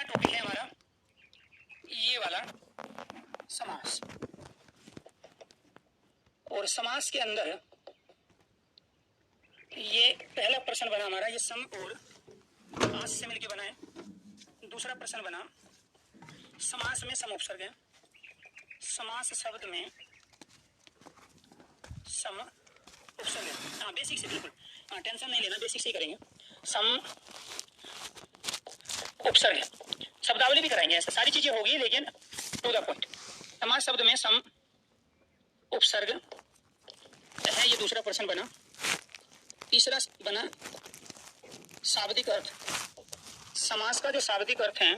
Topic है हमारा ये वाला समास। और समास के अंदर ये पहला प्रश्न बना हमारा, ये सम और आस से मिलके बना है। दूसरा प्रश्न बना समास में सम उपसर्ग है। समास शब्द में सम उपसर्ग है। हाँ, बेसिक से बिल्कुल, हाँ टेंशन नहीं लेना, बेसिक से ही करेंगे। सम उपसर्ग है, शब्दावली भी कराएंगे, ऐसा सारी चीजें होगी लेकिन टू द पॉइंट। समास शब्द में सम उपसर्ग है, ये दूसरा प्रश्न बना। तीसरा बना शाब्दिक अर्थ। समास का जो शाब्दिक अर्थ है,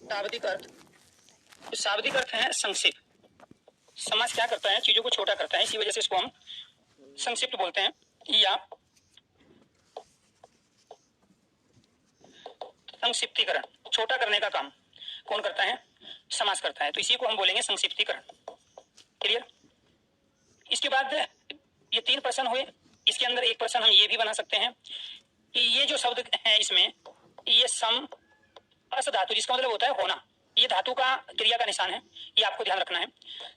शाब्दिक अर्थ, तो शाब्दिक अर्थ है संक्षिप्त। समास क्या करता है, चीजों को छोटा करता है, इसी वजह से इसको हम संक्षिप्त बोलते हैं। या संक्षिप्तीकरण, छोटा करने का काम कौन करता है, समास करता है, तो इसी को हम बोलेंगे संक्षिप्तीकरण। क्लियर। इसके बाद ये तीन प्रश्न हुए, इसके अंदर एक प्रश्न हम ये भी बना सकते हैं कि ये जो शब्द है इसमें ये सम अस धातु, जिसका मतलब होता है होना, ये धातु का क्रिया का निशान है, ये आपको ध्यान रखना है।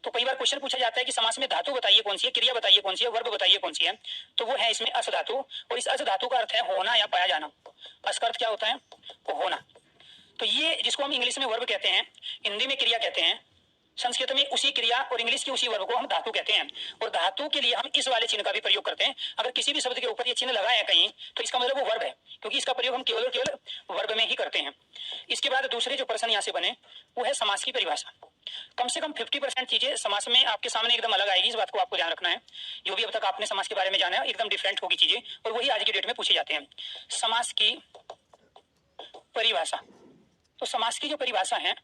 तो कई बार क्वेश्चन पूछा जाता है कि समास में धातु बताइए कौन सी है, क्रिया बताइए कौन सी है, वर्ब बताइए कौन सी है, तो वो है इसमें अस धातु। और इस अस धातु का अर्थ है होना या पाया जाना। अस का अर्थ क्या होता है, होना। तो ये जिसको हम इंग्लिश में वर्ब कहते हैं, हिंदी में क्रिया कहते हैं, संस्कृत में उसी क्रिया और इंग्लिश की उसी वर्ब को हम धातु कहते हैं। और धातु के लिए हम इस वाले चिन्ह का भी प्रयोग करते हैं। अगर किसी भी शब्द के ऊपर ये चिन्ह लगा है कहीं, तो इसका मतलब वो वर्ब है, क्योंकि इसका प्रयोग हम केवल और केवल वर्ब में ही करते हैं। इसके बाद दूसरे जो प्रश्न यहाँ से बने वो है समास की परिभाषा। कम से कम 50% चीजें समास में आपके सामने एकदम अलग आएगी, इस बात को आपको ध्यान रखना है। जो भी अब तक आपने समास के बारे में जाना है एकदम डिफरेंट होगी चीजें, और वही आज की डेट में पूछे जाते हैं। समास की परिभाषा, तो समास की जो परिभाषा है,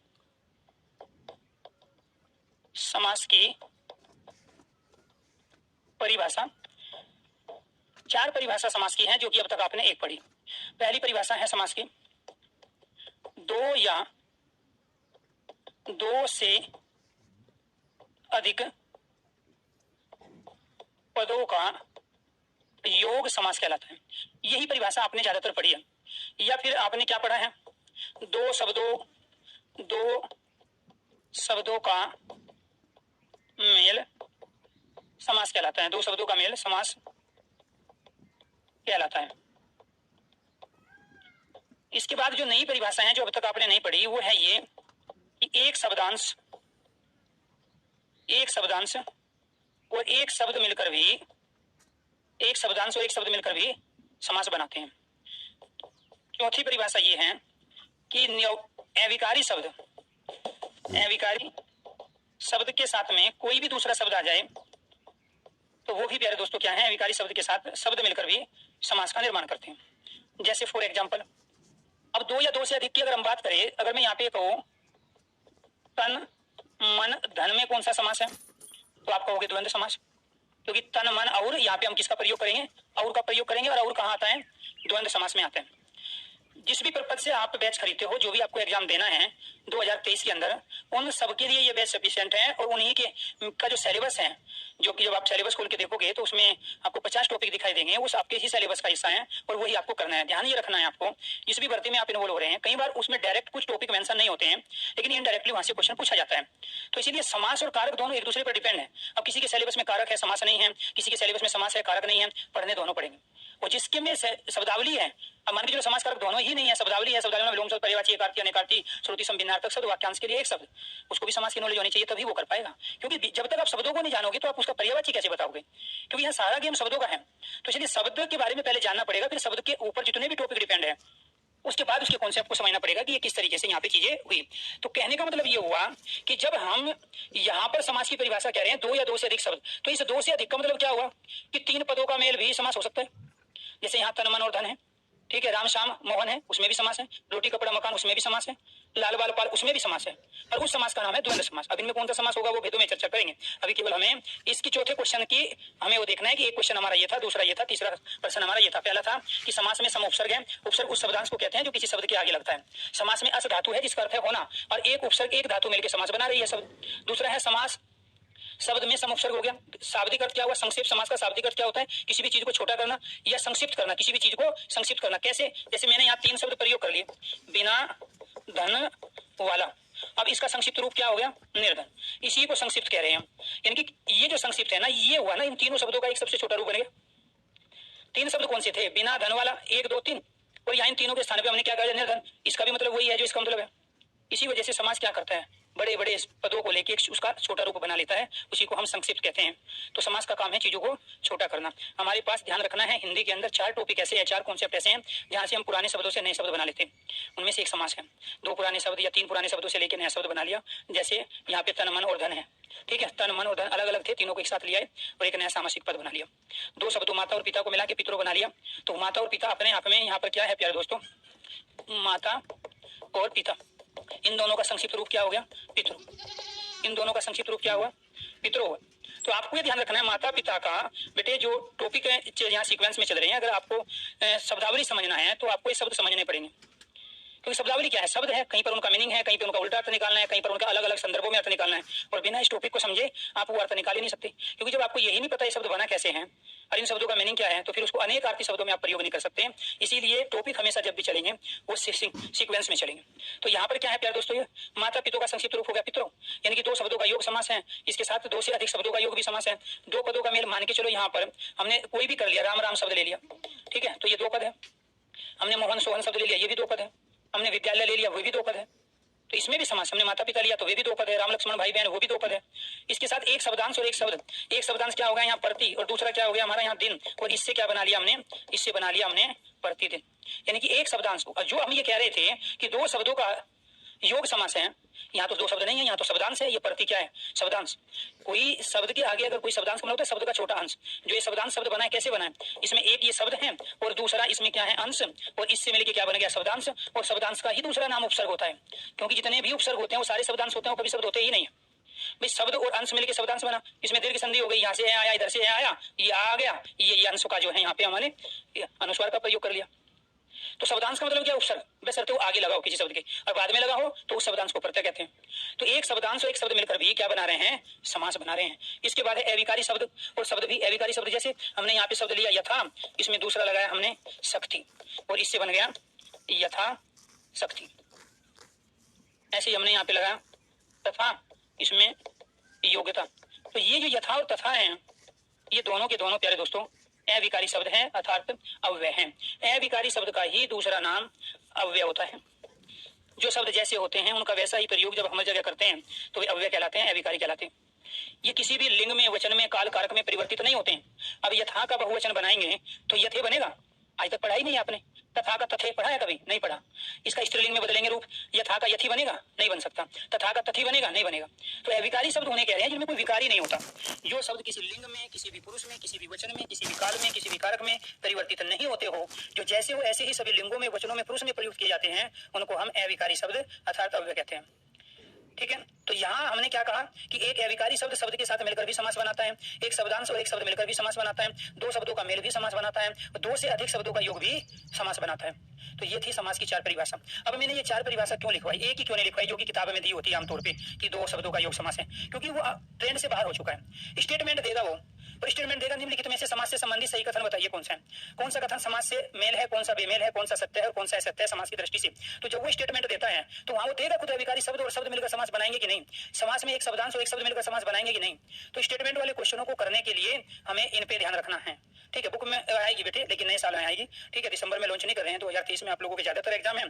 समास की परिभाषा, चार परिभाषा समास की है जो कि अब तक आपने एक पढ़ी। पहली परिभाषा है समास की, दो या दो से अधिक पदों का योग समास कहलाता है। यही परिभाषा आपने ज्यादातर पढ़ी है। या फिर आपने क्या पढ़ा है, दो शब्दों का मेल समास कहलाता है। दो शब्दों का मेल समास कहलाता है। इसके बाद जो नई परिभाषा है जो अब तक आपने नहीं पढ़ी वो है ये कि एक शब्दांश और एक शब्द मिलकर भी, एक शब्दांश और एक शब्द मिलकर भी समास बनाते हैं। चौथी परिभाषा ये है कि अविकारी शब्द के साथ में कोई भी दूसरा शब्द आ जाए तो वो भी प्यारे दोस्तों क्या है, अविकारी शब्द के साथ शब्द मिलकर भी समास का निर्माण करते हैं। जैसे फॉर एग्जाम्पल, अब दो या दो से अधिक की अगर हम बात करें, अगर मैं यहाँ पे कहूं तन मन धन में कौन सा समास है, तो आप कहोगे द्वंद्व समास, क्योंकि तन मन और, यहाँ पे हम किसका प्रयोग करेंगे, और का प्रयोग करेंगे, और कहाँ आता है, द्वंद्व समास में आता है। जिस भी पर्पज से आप बैच खरीदते हो, जो भी आपको एग्जाम देना है 2023 के अंदर, उन सबके लिए ये बैच सफिशिएंट है। और उन्हीं के का जो सिलेबस है, जो कि जब आप सिलेबस खोल के देखोगे तो उसमें आपको 50 टॉपिक दिखाई देंगे, वो आपके ही सिलेबस का हिस्सा है और वही आपको करना है। ध्यान ये रखना है आपको, जिस भी भर्ती में आप इन्वॉल्व हो रहे हैं, कई बार उसमें डायरेक्ट कुछ टॉपिक मेंशन नहीं होते हैं, लेकिन इनडायरेक्टली वहां से क्वेश्चन पूछा जाता है। तो इसीलिए समास और कारक दोनों एक दूसरे पर डिपेंड है। अब किसी के सिलेबस में कारक है, समास नहीं है, किसी के सिलेबस में समास है, कारक नहीं है, पढ़ने दोनों पड़ेंगे। और जिसके में शब्दावली है, अब मान के चलो समास कारक दोनों ही नहीं है, शब्दावली है, शब्दावली में विलोम शब्द, पर्यायवाची, एकार्थी, अनेकार्थी, श्रुति, संभिन्नार्थक शब्द, वाक्यांश के लिए एक शब्द, उसको भी समास की नॉलेज होनी चाहिए, तभी वो कर पाएगा। क्योंकि जब तक आप शब्दों को नहीं जानोगे तो आप उसका पर्यायवाची कैसे बताओगे, क्योंकि यहाँ सारा गेम शब्दों का है। तो इसलिए शब्द के बारे में पहले जानना पड़ेगा, फिर शब्द के ऊपर जितने भी टॉपिक डिपेंड है उसके बाद उसके कॉन्सेप्ट को समझना पड़ेगा कि ये किस तरीके से यहाँ पे चीजें हुई। तो कहने का मतलब ये हुआ कि जब हम यहाँ पर समास की परिभाषा कह रहे हैं दो या दो से अधिक शब्द, तो इस दो से अधिक का मतलब क्या हुआ कि तीन पदों का मेल भी समास हो सकता है। जैसे यहाँ तन मन और धन है, ठीक है, राम श्याम मोहन है, उसमें भी समास है, रोटी कपड़ा मकान उसमें भी समास है, लाल बाल पाल उसमें भी समास है, और उस समास का नाम है द्वंद्व समास। अब इनमें कौन सा समास होगा वो भेदों में चर्चा करेंगे। अभी केवल हमें इसकी चौथे क्वेश्चन की हमें वो देखना है कि एक क्वेश्चन हमारा ये था, दूसरा ये था, तीसरा प्रश्न हमारा ये था। पहला था कि समास में सम उपसर्ग है, उपसर्ग उस शब्दांश को कहते हैं जो किसी शब्द के आगे लगता है। समास में अस धातु है जिसका अर्थ है होना, और एक उपसर्ग एक धातु मिलकर समास बना रही है शब्द। दूसरा है समास शब्द में सम उपसर्ग हो गया। शाब्दिक अर्थ क्या हुआ? संक्षिप्त। समास का शाब्दिक अर्थ क्या होता है? किसी भी चीज को छोटा करना या संक्षिप्त करना, किसी भी चीज को संक्षिप्त करना। कैसे? जैसे मैंने यहाँ 3 शब्द प्रयोग कर लिए, बिना, धन, वाला। अब इसका संक्षिप्त रूप क्या हो गया? निर्धन। इसी को संक्षिप्त कह रहे हैं हम। यानी कि ये जो संक्षिप्त है ना, ये हुआ ना इन तीनों शब्दों का एक सबसे छोटा रूप बन गया। 3 शब्द कौन से थे? बिना, धन वाला, 1 2 3, और यहाँ इन तीनों के स्थान पे हमने क्या कहा? निर्धन। इसका भी मतलब वही है जो इसका मतलब है। इसी वजह से समाज क्या करता है? बड़े बड़े पदों को लेके उसका छोटा रूप बना लेता है, उसी को हम संक्षिप्त कहते हैं। तो समाज का काम है चीजों को छोटा करना। हमारे पास ध्यान रखना है, हिंदी के अंदर 4 टॉपिक ऐसे हैं, 4 कॉन्सेप्ट ऐसे हैं जहां से हम पुराने शब्दों से नए शब्द बना लेते हैं। उनमें से एक समास है। 2 पुराने शब्द या 3 पुराने शब्दों से लेकर नया शब्द बना लिया। जैसे यहाँ पे तन, मन और धन है, ठीक है। तन, मन और धन अलग अलग थे, तीनों को एक साथ लिया और एक नया सामासिक पद बना लिया। 2 शब्दों माता और पिता को मिला के पितरों बना लिया। तो माता और पिता अपने आप में यहाँ पर क्या है प्यारे दोस्तों? माता और पिता, इन दोनों का संक्षिप्त रूप क्या हो गया? पितृ। इन दोनों का संक्षिप्त रूप क्या हुआ? पितरो हुआ। तो आपको ये ध्यान रखना है, माता पिता का बेटे जो टॉपिक है यहाँ सीक्वेंस में चल रहे हैं, अगर आपको शब्दावली समझना है तो आपको ये शब्द समझने पड़ेंगे। क्योंकि शब्दावली क्या है? शब्द है, कहीं पर उनका मीनिंग है, कहीं पर उनका उल्टा अर्थ निकालना है, कहीं पर उनका अलग अलग संदर्भों में अर्थ निकालना है। और बिना इस टॉपिक को समझे आप वो अर्थ निकाल ही नहीं सकते। क्योंकि जब आपको यही नहीं पता ये शब्द बना कैसे हैं और इन शब्दों का मीनिंग क्या है, तो फिर उसको अनेक अर्थी शब्दों में आप प्रयोग नहीं कर सकते। इसीलिए टॉपिक हमेशा जब भी चलेंगे वो सीक्वेंस में चलेंगे। तो यहाँ पर क्या है प्यारे दोस्तों? ये माता पिता का संक्षिप्त रूप हो गया पितरों, यानी कि 2 शब्दों का योग समास है। इसके साथ 2 से अधिक शब्दों का योग भी समास है। 2 पदों का मेल मान के चलो, यहाँ पर हमने कोई भी कर लिया, राम राम शब्द ले लिया, ठीक है, तो ये 2 पद है। हमने मोहन सोहन शब्द ले लिया, ये भी 2 पद है। हमने विद्यालय ले लिया, वो भी 2 पद है। तो इसमें भी समास। हमने माता पिता लिया तो वे भी 2 पद है। राम लक्ष्मण भाई बहन, वो भी 2 पद है। इसके साथ एक शब्दांश और एक शब्द। एक शब्दांश क्या होगा यहाँ? प्रति, और दूसरा क्या हो गया हमारा यहाँ? दिन। और इससे क्या बना लिया हमने? इससे बना लिया हमने प्रतिदिन। यानी कि एक शब्दांश को, जो हम ये कह रहे थे कि 2 शब्दों का योग समास है, यहाँ तो 2 शब्द नहीं है, यहाँ तो शब्दांश है। ये प्रति क्या है? शब्दांश। कोई शब्द के आगे अगर कोई शब्दांश बना होता है, शब्द का छोटा अंश। जो ये शब्दांश शब्द बना है, कैसे बना है? इसमें एक ये शब्द है और दूसरा इसमें क्या है? अंश, और इससे मिलकर क्या बन गया? शब्दांश। और शब्दांश का ही दूसरा नाम उपसर्ग होता है, क्योंकि जितने भी उपसर्ग होते हैं वो सारे शब्दांश होते हैं, कभी शब्द होते ही नहीं है। भाई शब्द और अंश मिलकर शब्दांश बना। इसमें दीर्घ संधि हो गई, यहाँ से आया, इधर से आया, ये आ गया, ये अंश का जो है यहाँ पे हमने अनुस्वार का प्रयोग कर लिया। तो शब्दांश का मतलब क्या? उपसर्ग। बशर्ते वो आगे लगा हो किसी शब्द के और बाद में लगा हो तो उस शब्दांश को प्रत्यय कहते हैं। तो एक शब्दांश और एक शब्द मिलकर भी क्या बना रहे हैं? समास बना रहे हैं। इसके बाद है अविकारी शब्द, और शब्द भी अविकारी शब्द। जैसे हमने यहाँ पे शब्द लिया यथा, इसमें दूसरा लगाया हमने शक्ति, और इससे बन गया यथा शक्ति। ऐसे ही हमने यहाँ पे लगाया तथा, इसमें योग्यता। तो ये जो यथा और तथा है, ये दोनों के दोनों प्यारे दोस्तों अविकारी शब्द है, अर्थात अव्यय है। अविकारी शब्द का ही दूसरा नाम अव्यय होता है। जो शब्द जैसे होते हैं उनका वैसा ही प्रयोग जब हम जगह करते हैं तो वे अव्यय कहलाते हैं, अविकारी कहलाते हैं। ये किसी भी लिंग में, वचन में, काल कारक में परिवर्तित नहीं होते हैं। अब यथा का बहुवचन बनाएंगे तो यथे बनेगा। आज तक पढ़ा ही नहीं आपने। तथा का तथे पढ़ा है? कभी नहीं पढ़ा। इसका स्त्रीलिंग में बदलेंगे रूप, यथा का यथी बनेगा? नहीं बन सकता। तथा का तथी बनेगा? नहीं बनेगा। तो अविकारी शब्द उन्हें कह रहे हैं जिनमें कोई विकारी नहीं होता। जो शब्द किसी लिंग में, किसी भी पुरुष में, किसी भी वचन में, किसी भी काल में, किसी भी कारक में परिवर्तित नहीं होते हो, जो जैसे हो ऐसे ही सभी लिंगों में, वचनों में, पुरुष में प्रयुक्त किए जाते हैं, उनको हम अविकारी शब्द अर्थात अव्यय कहते हैं। ठीक है। तो यहाँ हमने क्या कहा कि एक अविकारी शब्द शब्द के साथ मिलकर भी समास बनाता है, एक शब्दांश और एक शब्द मिलकर भी समास बनाता है, 2 शब्दों का मेल भी समास बनाता है, 2 से अधिक शब्दों का योग भी समास बनाता है। तो ये थी समास की 4 परिभाषा। अब मैंने ये 4 परिभाषा क्यों लिखवाई? एक ही क्यों नहीं लिखवाई जो कि किताब में दी होती है आमतौर पे कि 2 शब्दों का योग समास है? क्योंकि वो ट्रेंड से बाहर हो चुका है। स्टेटमेंट देगा वो, और स्टेटमेंट देगा निम्नलिखित में से समास से संबंधित सही कथन बताइए कौन सा है, कौन सा कथन समास से मेल है, कौन सा बेमेल है, कौन सा सत्य है और कौन सा असत्य है समास की दृष्टि से। तो जब वो स्टेटमेंट देता है तो वहां वो देगा खुद अविकारी शब्द और शब्द मिलकर समास बनाएंगे कि नहीं, समास में एक शब्दांश और एक शब्द मिलकर समास बनाएंगे कि नहीं। तो स्टेटमेंट वाले क्वेश्चनों को करने के लिए हमें इन पे ध्यान रखना है। ठीक है, बुक में आएगी बेटे, लेकिन नए साल में आएगी। ठीक है, दिसंबर में लॉन्च नहीं कर रहे हैं, 2023 में आप लोगों के ज्यादातर एग्जाम है,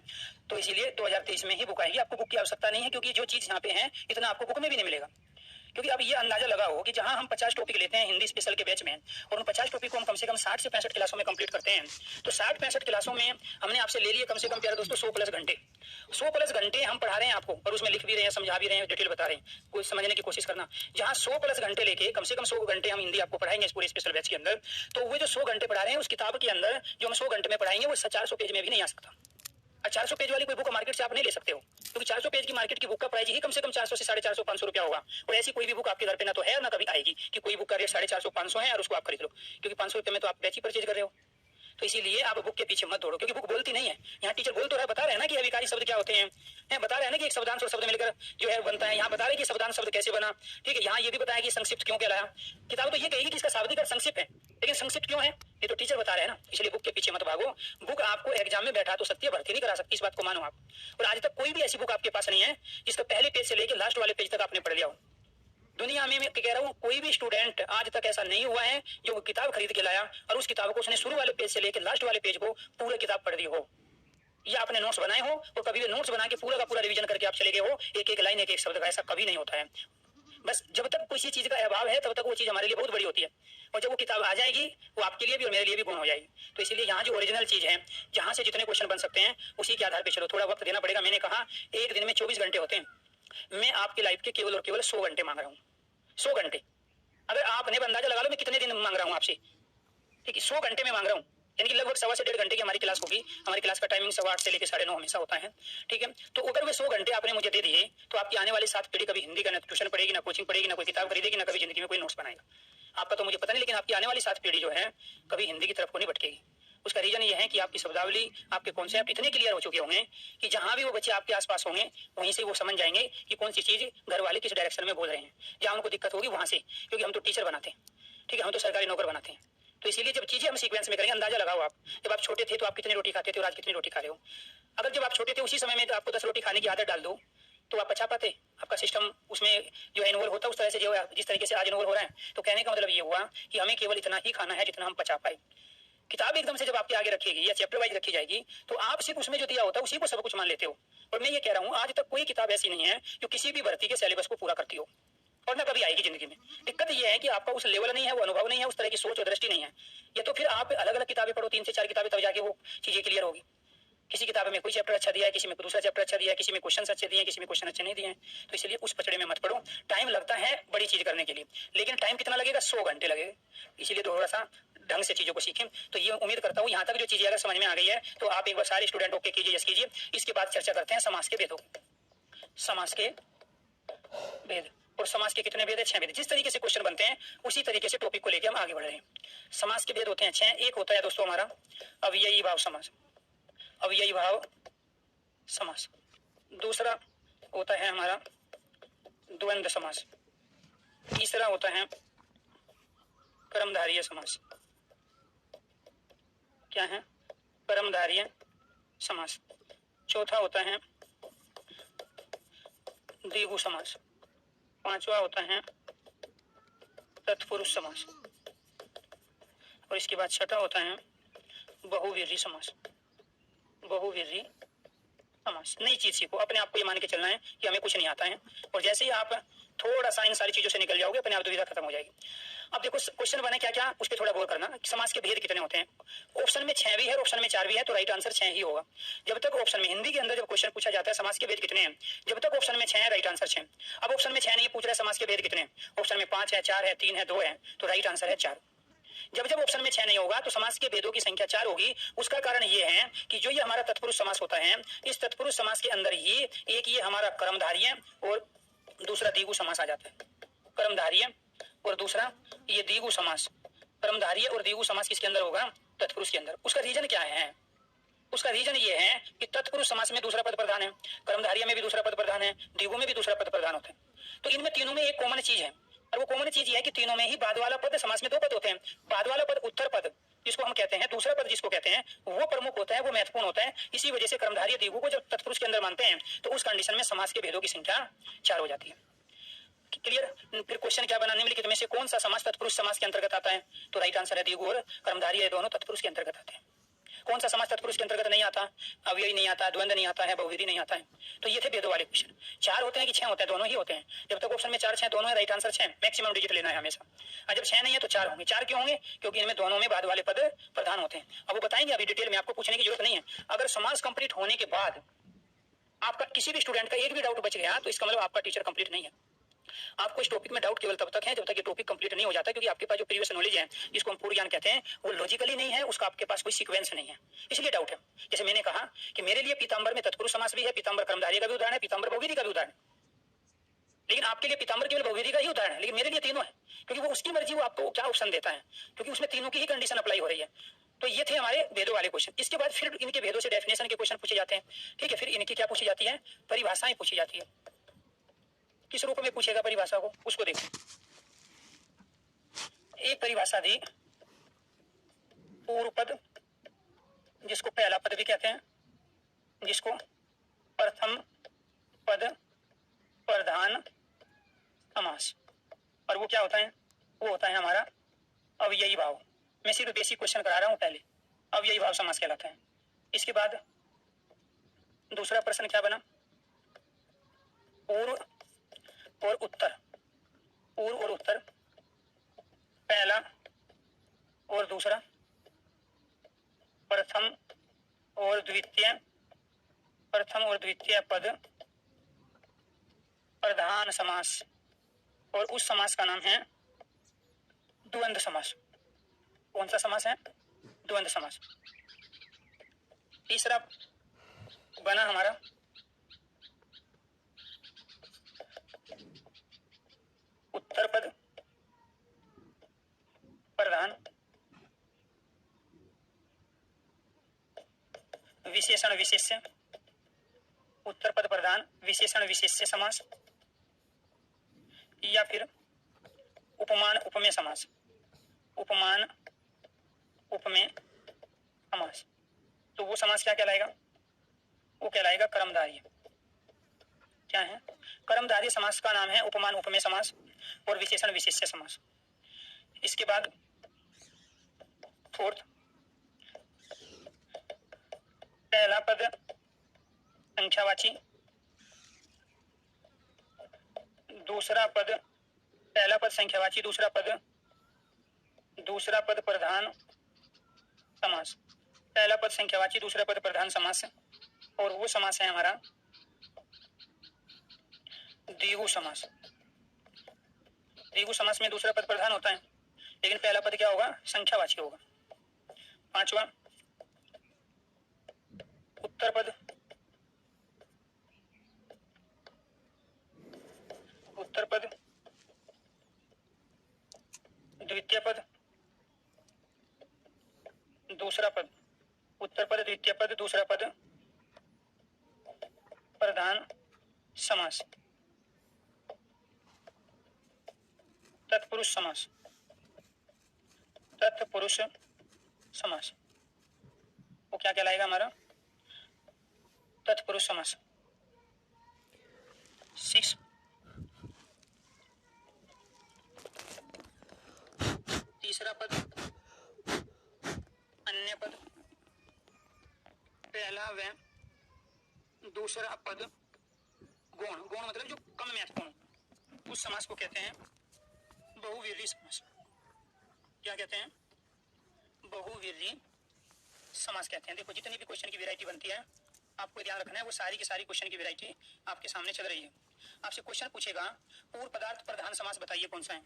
तो इसीलिए 2023 में ही बुक आएगी। आपको बुक की आवश्यकता नहीं है, क्योंकि जो चीज यहाँ पे है इतना आपको बुक में भी नहीं मिलेगा। क्योंकि अब ये अंदाजा लगा हो कि जहां हम 50 टॉपिक लेते हैं हिंदी स्पेशल के बैच में, और उन 50 टॉपिक को हम कम से कम 60 से 65 क्लासों में कंप्लीट करते हैं, तो 60-65 क्लासों में हमने आपसे ले लिए कम से कम प्यारे दोस्तों 100 प्लस घंटे। 100 प्लस घंटे हम पढ़ा रहे हैं आपको, और उसमें लिख भी रहे हैं, समझा भी रहे हैं, डिटेल बता रहे हैं, कुछ समझने की कोशिश करना। जहां 100 प्लस घंटे लेके कम से कम 100 घंटे हम हिंदी आपको पढ़ाएंगे इस पूरे स्पेशल बैच के अंदर, तो वो जो 100 घंटे पढ़ा रहे हैं उस किताब के अंदर जो हम 100 घंटे में पढ़ाएंगे वो 400 पेज में भी नहीं आ सकता। 400 पेज वाली कोई बुक मार्केट से आप नहीं ले सकते हो, क्योंकि 400 पेज की मार्केट की बुक का प्राइस ही कम से कम 400 से 450 500 रुपया होगा। और ऐसी कोई भी बुक आपके घर पे ना तो है और ना कभी आएगी कि कोई बुक का रेट 450 500 है और उसको आप खरीद लो, क्योंकि 500 रुपये में तो आप बैच ही परचेज कर रहे हो। तो इसीलिए आप बुक के पीछे मत दौड़ो, क्योंकि बुक बोलती नहीं है। यहाँ टीचर बोल तो रहा है, बता रहे हैं ना कि अविकारी शब्द क्या होते हैं, है, बता रहे हैं ना कि एक शब्दांश और शब्द मिलकर जो है बनता है। यहाँ बता रहे कि शब्दांश शब्द कैसे बना, ठीक है। यहाँ ये भी बताया कि संक्षिप्त क्यों कहलाया। किताब तो ये कहेगी कि इसका शाब्दिक अर्थ संक्षिप्त है, लेकिन संक्षिप्त क्यों है ये तो टीचर बता रहे हैं ना। इसलिए बुक के पीछे मत भागो। बुक आपको एग्जाम में बैठा तो सकती है, भर्ती नहीं करा सकती, इस बात को मानो आप। और आज तक कोई भी ऐसी बुक आपके पास नहीं है जिसका पहले पेज से लेकर लास्ट वाले पेज तक आपने पढ़ लिया हो। दुनिया में मैं कह रहा हूँ कोई भी स्टूडेंट आज तक ऐसा नहीं हुआ है जो किताब खरीद के लाया और उस किताब को उसने शुरू वाले पेज से लेकर लास्ट वाले पेज को पूरा किताब पढ़ दी हो, या आपने नोट्स बनाए हो और कभी भी नोट्स बना के पूरा का पूरा रिवीजन करके आप चले गए हो एक एक लाइन एक एक शब्द का। ऐसा कभी नहीं होता है। बस जब तक किसी चीज का अभाव है तब तक वो चीज हमारे लिए बहुत बड़ी होती है, और जब वो किताब आ जाएगी वो आपके लिए भी और मेरे लिए भी गुण हो जाएगी। तो इसीलिए यहाँ जो ओरिजिनल चीज है, जहां से जितने क्वेश्चन बन सकते हैं उसी के आधार पर चलो। थोड़ा वक्त देना पड़ेगा। मैंने कहा एक दिन में 24 घंटे होते हैं, मैं आपकी लाइफ के केवल और केवल 100 घंटे मांग रहा हूँ। 100 घंटे। अगर आपने अंदाजा लगा लो मैं कितने दिन मांग रहा हूँ आपसे, ठीक है। 100 घंटे में मांग रहा हूँ, यानी कि लगभग 1.25 से 1.5 घंटे की हमारी क्लास होगी। हमारी क्लास का टाइमिंग 8:15 से लेकर 9:30 हमेशा होता है, ठीक है। तो अगर वे 100 घंटे आपने मुझे दे दिए तो आपकी आने वाली 7 पीढ़ी कभी हिंदी का ना ट्यूशन पढ़ेगी, ना कोचिंग पढ़ेगी, ना कोई किताब खरीदेगी, ना कभी जिंदगी में कोई नोट्स बनाएगा। आपका तो मुझे पता नहीं, लेकिन आपकी आने वाली 7 पीढ़ी जो है कभी हिंदी की तरफ को नहीं भटकेगी। उसका रीजन ये है कि आपकी शब्दावली, आपके कॉन्सेप्ट इतने क्लियर हो चुके होंगे कि जहां भी वो बच्चे आपके आसपास होंगे वहीं से वो समझ जाएंगे कि कौन सी चीज घर वाले किस डायरेक्शन में बोल रहे हैं। जहां उनको दिक्कत होगी वहां से, क्योंकि हम तो टीचर बनाते हैं, ठीक है, हम तो सरकारी नौकर बनाते हैं। तो इसीलिए जब चीजें हम सीक्वेंस में करेंगे, अंदाजा लगाओ आप, जब आप छोटे थे तो आप कितनी रोटी खाते थे और आज कितनी रोटी खा रहे हो। अगर जब आप छोटे थे उसी समय में तो आपको 10 रोटी खाने की आदत डाल दो तो आप पचा पाते, आपका सिस्टम उसमें जो इन्वॉल्व होता है उस तरह से जो जिस तरीके से आज इन्वॉल्व हो रहा है। तो कहने का मतलब ये हुआ कि हमें केवल इतना ही खाना है जितना हम पचा पाए। किताब एकदम से जब आपके आगे रखेगी या चैप्टर वाइज रखी जाएगी तो आप सिर्फ उसमें जो दिया होता है उसी को सब कुछ मान लेते हो। और मैं ये कह रहा हूँ आज तक कोई किताब ऐसी नहीं है जो किसी भी भर्ती के सिलेबस को पूरा करती हो, और ना कभी आएगी जिंदगी में। दिक्कत ये है कि आपका उस लेवल नहीं है, वो अनुभव नहीं है, उस तरह की सोच और दृष्टि नहीं है। या तो फिर आप अलग अलग किताबें पढ़ो, 3 से 4 किताबें, तब जाके वो चीजें क्लियर होगी। किसी किताब में कोई चैप्टर अच्छा दिया है, किसी में दूसरा चैप्टर अच्छा दिया है, किसी में क्वेश्चन अच्छे दिए हैं, किसी में क्वेश्चन अच्छे नहीं दिए हैं। तो इसलिए उस पचड़े में मत पड़ो। टाइम लगता है बड़ी चीज करने के लिए, लेकिन टाइम कितना लगेगा? 100 घंटे लगेगा। इसीलिए थोड़ा सा ढंग से चीजों को सीखें। तो ये उम्मीद करता हूँ यहाँ तक जो चीजें अगर समझ में आ गई है तो आप एक बार सारे स्टूडेंट ओके कीजिए, यस कीजिए। इसके बाद चर्चा करते हैं समास के भेदों। समास के भेद, और समास के कितने भेद है? 6 भेद। जिस तरीके से क्वेश्चन बनते हैं उसी तरीके से टॉपिक को लेकर हम आगे बढ़ रहे हैं। समास के भेद होते हैं 6। एक होता है दोस्तों हमारा अव्ययी भाव समास, अव्ययी भाव समास। दूसरा होता है हमारा द्वंद्व समास। तीसरा होता है कर्मधारय समास। क्या है? कर्मधारय समास। चौथा होता है द्विगु समास। पांचवा होता है तत्पुरुष समास। और इसके बाद छठा होता है बहुव्रीहि समास। बहुव्रीहि समास। नई चीज सीखो, अपने आप को ये मान के चलना है कि हमें कुछ नहीं आता है, और जैसे ही आप थोड़ा सा इन सारी चीजों से निकल जाओगे अपने आप दुविधा खत्म हो जाएगी। अब देखो क्वेश्चन बने क्या क्या, उस पर थोड़ा गौर करना। समास के भेद कितने होते हैं? ऑप्शन में 6 भी है, ऑप्शन में 4 भी है, तो राइट आंसर 6 ही होगा। जब तक ऑप्शन में, हिंदी के अंदर जब क्वेश्चन पूछा जाता है समास के भेद कितने हैं, जब तक ऑप्शन में 6 है राइट आंसर 6। अब ऑप्शन में 6 नहीं पूछ रहा है समास के भेद कितने हैं, ऑप्शन में 5 है, 4 है, 3 है, 2 है, तो राइट आंसर है 4। जब जब ऑप्शन में 6 नहीं होगा तो समास के भेदों की संख्या 4 होगी। उसका कारण ये है कि जो ये हमारा तत्पुरुष समास होता है, इस तत्पुरुष समास के अंदर ही एक ये हमारा कर्मधारय और दूसरा द्विगु समास आ जाता है। कर्मधारय और दूसरा ये द्विगु समास। कर्मधारय और द्विगु समास किसके अंदर होगा? तत्पुरुष के अंदर। उसका रीजन क्या है? उसका रीजन ये है कि तत्पुरुष समास में दूसरा पद प्रधान है, कर्मधारय में भी दूसरा पद प्रधान है, द्विगु में भी दूसरा पद प्रधान होता है। तो इनमें तीनों में एक कॉमन चीज है, और वो कॉमन चीज ये है कि तीनों में ही बाद वाला पद, समास में 2 पद होते हैं। बाद वाला पद उत्तर पद जिसको हम कहते हैं, दूसरा पद जिसको कहते हैं, वो प्रमुख होता है, वो महत्वपूर्ण होता है। इसी वजह से कर्मधारय द्विगु को जब तत्पुरुष के अंदर मानते हैं तो उस कंडीशन में समास के भेदों की संख्या 4 हो जाती है। क्लियर? फिर क्वेश्चन क्या बना? निम्नलिखित में से कौन सा समास तत्पुरुष समास के अंतर्गत आता है? तो राइट आंसर है द्विगु और कर्मधारय, दोनों तत्पुरुष के अंतर्गत आते हैं। कौन सा समास तत्पुरुष के अंतर्गत नहीं आता? अव्ययी नहीं आता, द्वंद्व नहीं आता है, बहुव्रीहि नहीं आता है। तो ये थे भेदों वाले क्वेश्चन। 4 होते हैं कि 6 होते हैं? दोनों ही होते हैं। जब तक ऑप्शन में 4 6 दोनों है, राइट आंसर 6। मैक्सिमम डिजिट लेना है हमेशा। और जब 6 नहीं है तो 4 होंगे। 4 क्यों होंगे? क्योंकि इनमें दोनों में बाद वाले पद प्रधान होते हैं। अब वो बताएंगे, अभी डिटेल में आपको पूछने की जरूरत नहीं है। अगर समास कंप्लीट होने के बाद आपका किसी भी स्टूडेंट का एक भी डाउट बच गया तो इसका मतलब आपका टीचर कंप्लीट नहीं है। आपको इस टॉपिक में डाउट केवल तब तक है जब तक ये टॉपिक कंप्लीट नहीं हो जाता, क्योंकि आपके पास जो प्रीवियस नॉलेज है जिसको हम पूर्व ज्ञान कहते हैं वो लॉजिकली नहीं है, उसका आपके पास कोई सीक्वेंस नहीं है, इसलिए डाउट है। जैसे मैंने कहा कि मेरे लिए पीतांबर में तत्पुरुष समास भी है, पीतांबर कर्मधारय का भी उदाहरण है, पीतांबर बहुव्रीहि का भी उदाहरण है, लेकिन आपके लिए पीतांबर केवल बहुव्रीहि का ही उदाहरण है, लेकिन मेरे लिए तीनों है, क्योंकि वो उसकी मर्जी, वो आपको क्या ऑप्शन देता है, क्योंकि उसमें तीनों की ही कंडीशन अप्लाई हो रही है। तो ये थे हमारे भेदों वाले क्वेश्चन। इसके बाद फिर इनके भेदों से डेफिनेशन के क्वेश्चन पूछे जाते हैं। ठीक है, फिर इनकी क्या पूछी जाती है, परिभाषाएं पूछी जाती है। किस रूप में पूछेगा परिभाषा को, उसको देखो। एक परिभाषा दी पूर्व पद, जिसको पहला पद भी कहते हैं, जिसको प्रथम पद प्रधान समास, और वो क्या होता है, वो होता है हमारा अव्ययी भाव। मैं सिर्फ बेसिक क्वेश्चन करा रहा हूं पहले, अव्ययी भाव समास कहलाता है। इसके बाद दूसरा प्रश्न क्या बना, पूर्व और उत्तर, पूर्व और उत्तर, पहला और दूसरा, प्रथम और द्वितीय, प्रथम और द्वितीय पद प्रधान समास, और उस समास का नाम है द्वंद्व समास। कौन सा समास है, द्वंद्व समास। तीसरा बना हमारा उत्तर पद प्रधान विशेषण विशेष्य, उत्तर पद प्रधान विशेषण विशेष्य समास, या फिर उपमान उपमेय समास, उपमान उपमेय समास। तो वो समास क्या कहलाएगा, वो कहलाएगा कर्मधारय। क्या है, कर्मधारय समास का नाम है उपमान उपमेय समास और विशेषण विशेष्य समास। इसके बाद फोर्थ, पहला पद संख्यावाची, दूसरा पद, पहला पद संख्यावाची, दूसरा पद प्रधान समास, पहला पद संख्यावाची, दूसरा पद प्रधान समास, और वो समास है हमारा द्विगु समास। द्विगु समास में दूसरा पद प्रधान होता है, लेकिन पहला पद क्या होगा, संख्यावाची होगा। पांचवा, उत्तर पद, उत्तर पद द्वितीय पद, दूसरा पद, उत्तर पद द्वितीय पद, दूसरा पद प्रधान समास, तत्पुरुष समास, तत्पुरुष समास। वो क्या कहलाएगा हमारा, तत्पुरुष समास। 6, तीसरा पद अन्य पद, पहला व दूसरा पद गौण, गौण मतलब जो कम महत्वपूर्ण, उस समास को कहते हैं बहुव्रीहि समास। क्या कहते हैं, बहुव्रीहि समास कहते हैं। देखो जितनी भी क्वेश्चन की वैरायटी बनती है, आपको ध्यान रखना है, वो सारी की सारी क्वेश्चन की वैरायटी आपके सामने चल रही है। आपसे क्वेश्चन पूछेगा पूर्व पदार्थ प्रधान समास बताइए कौन सा है,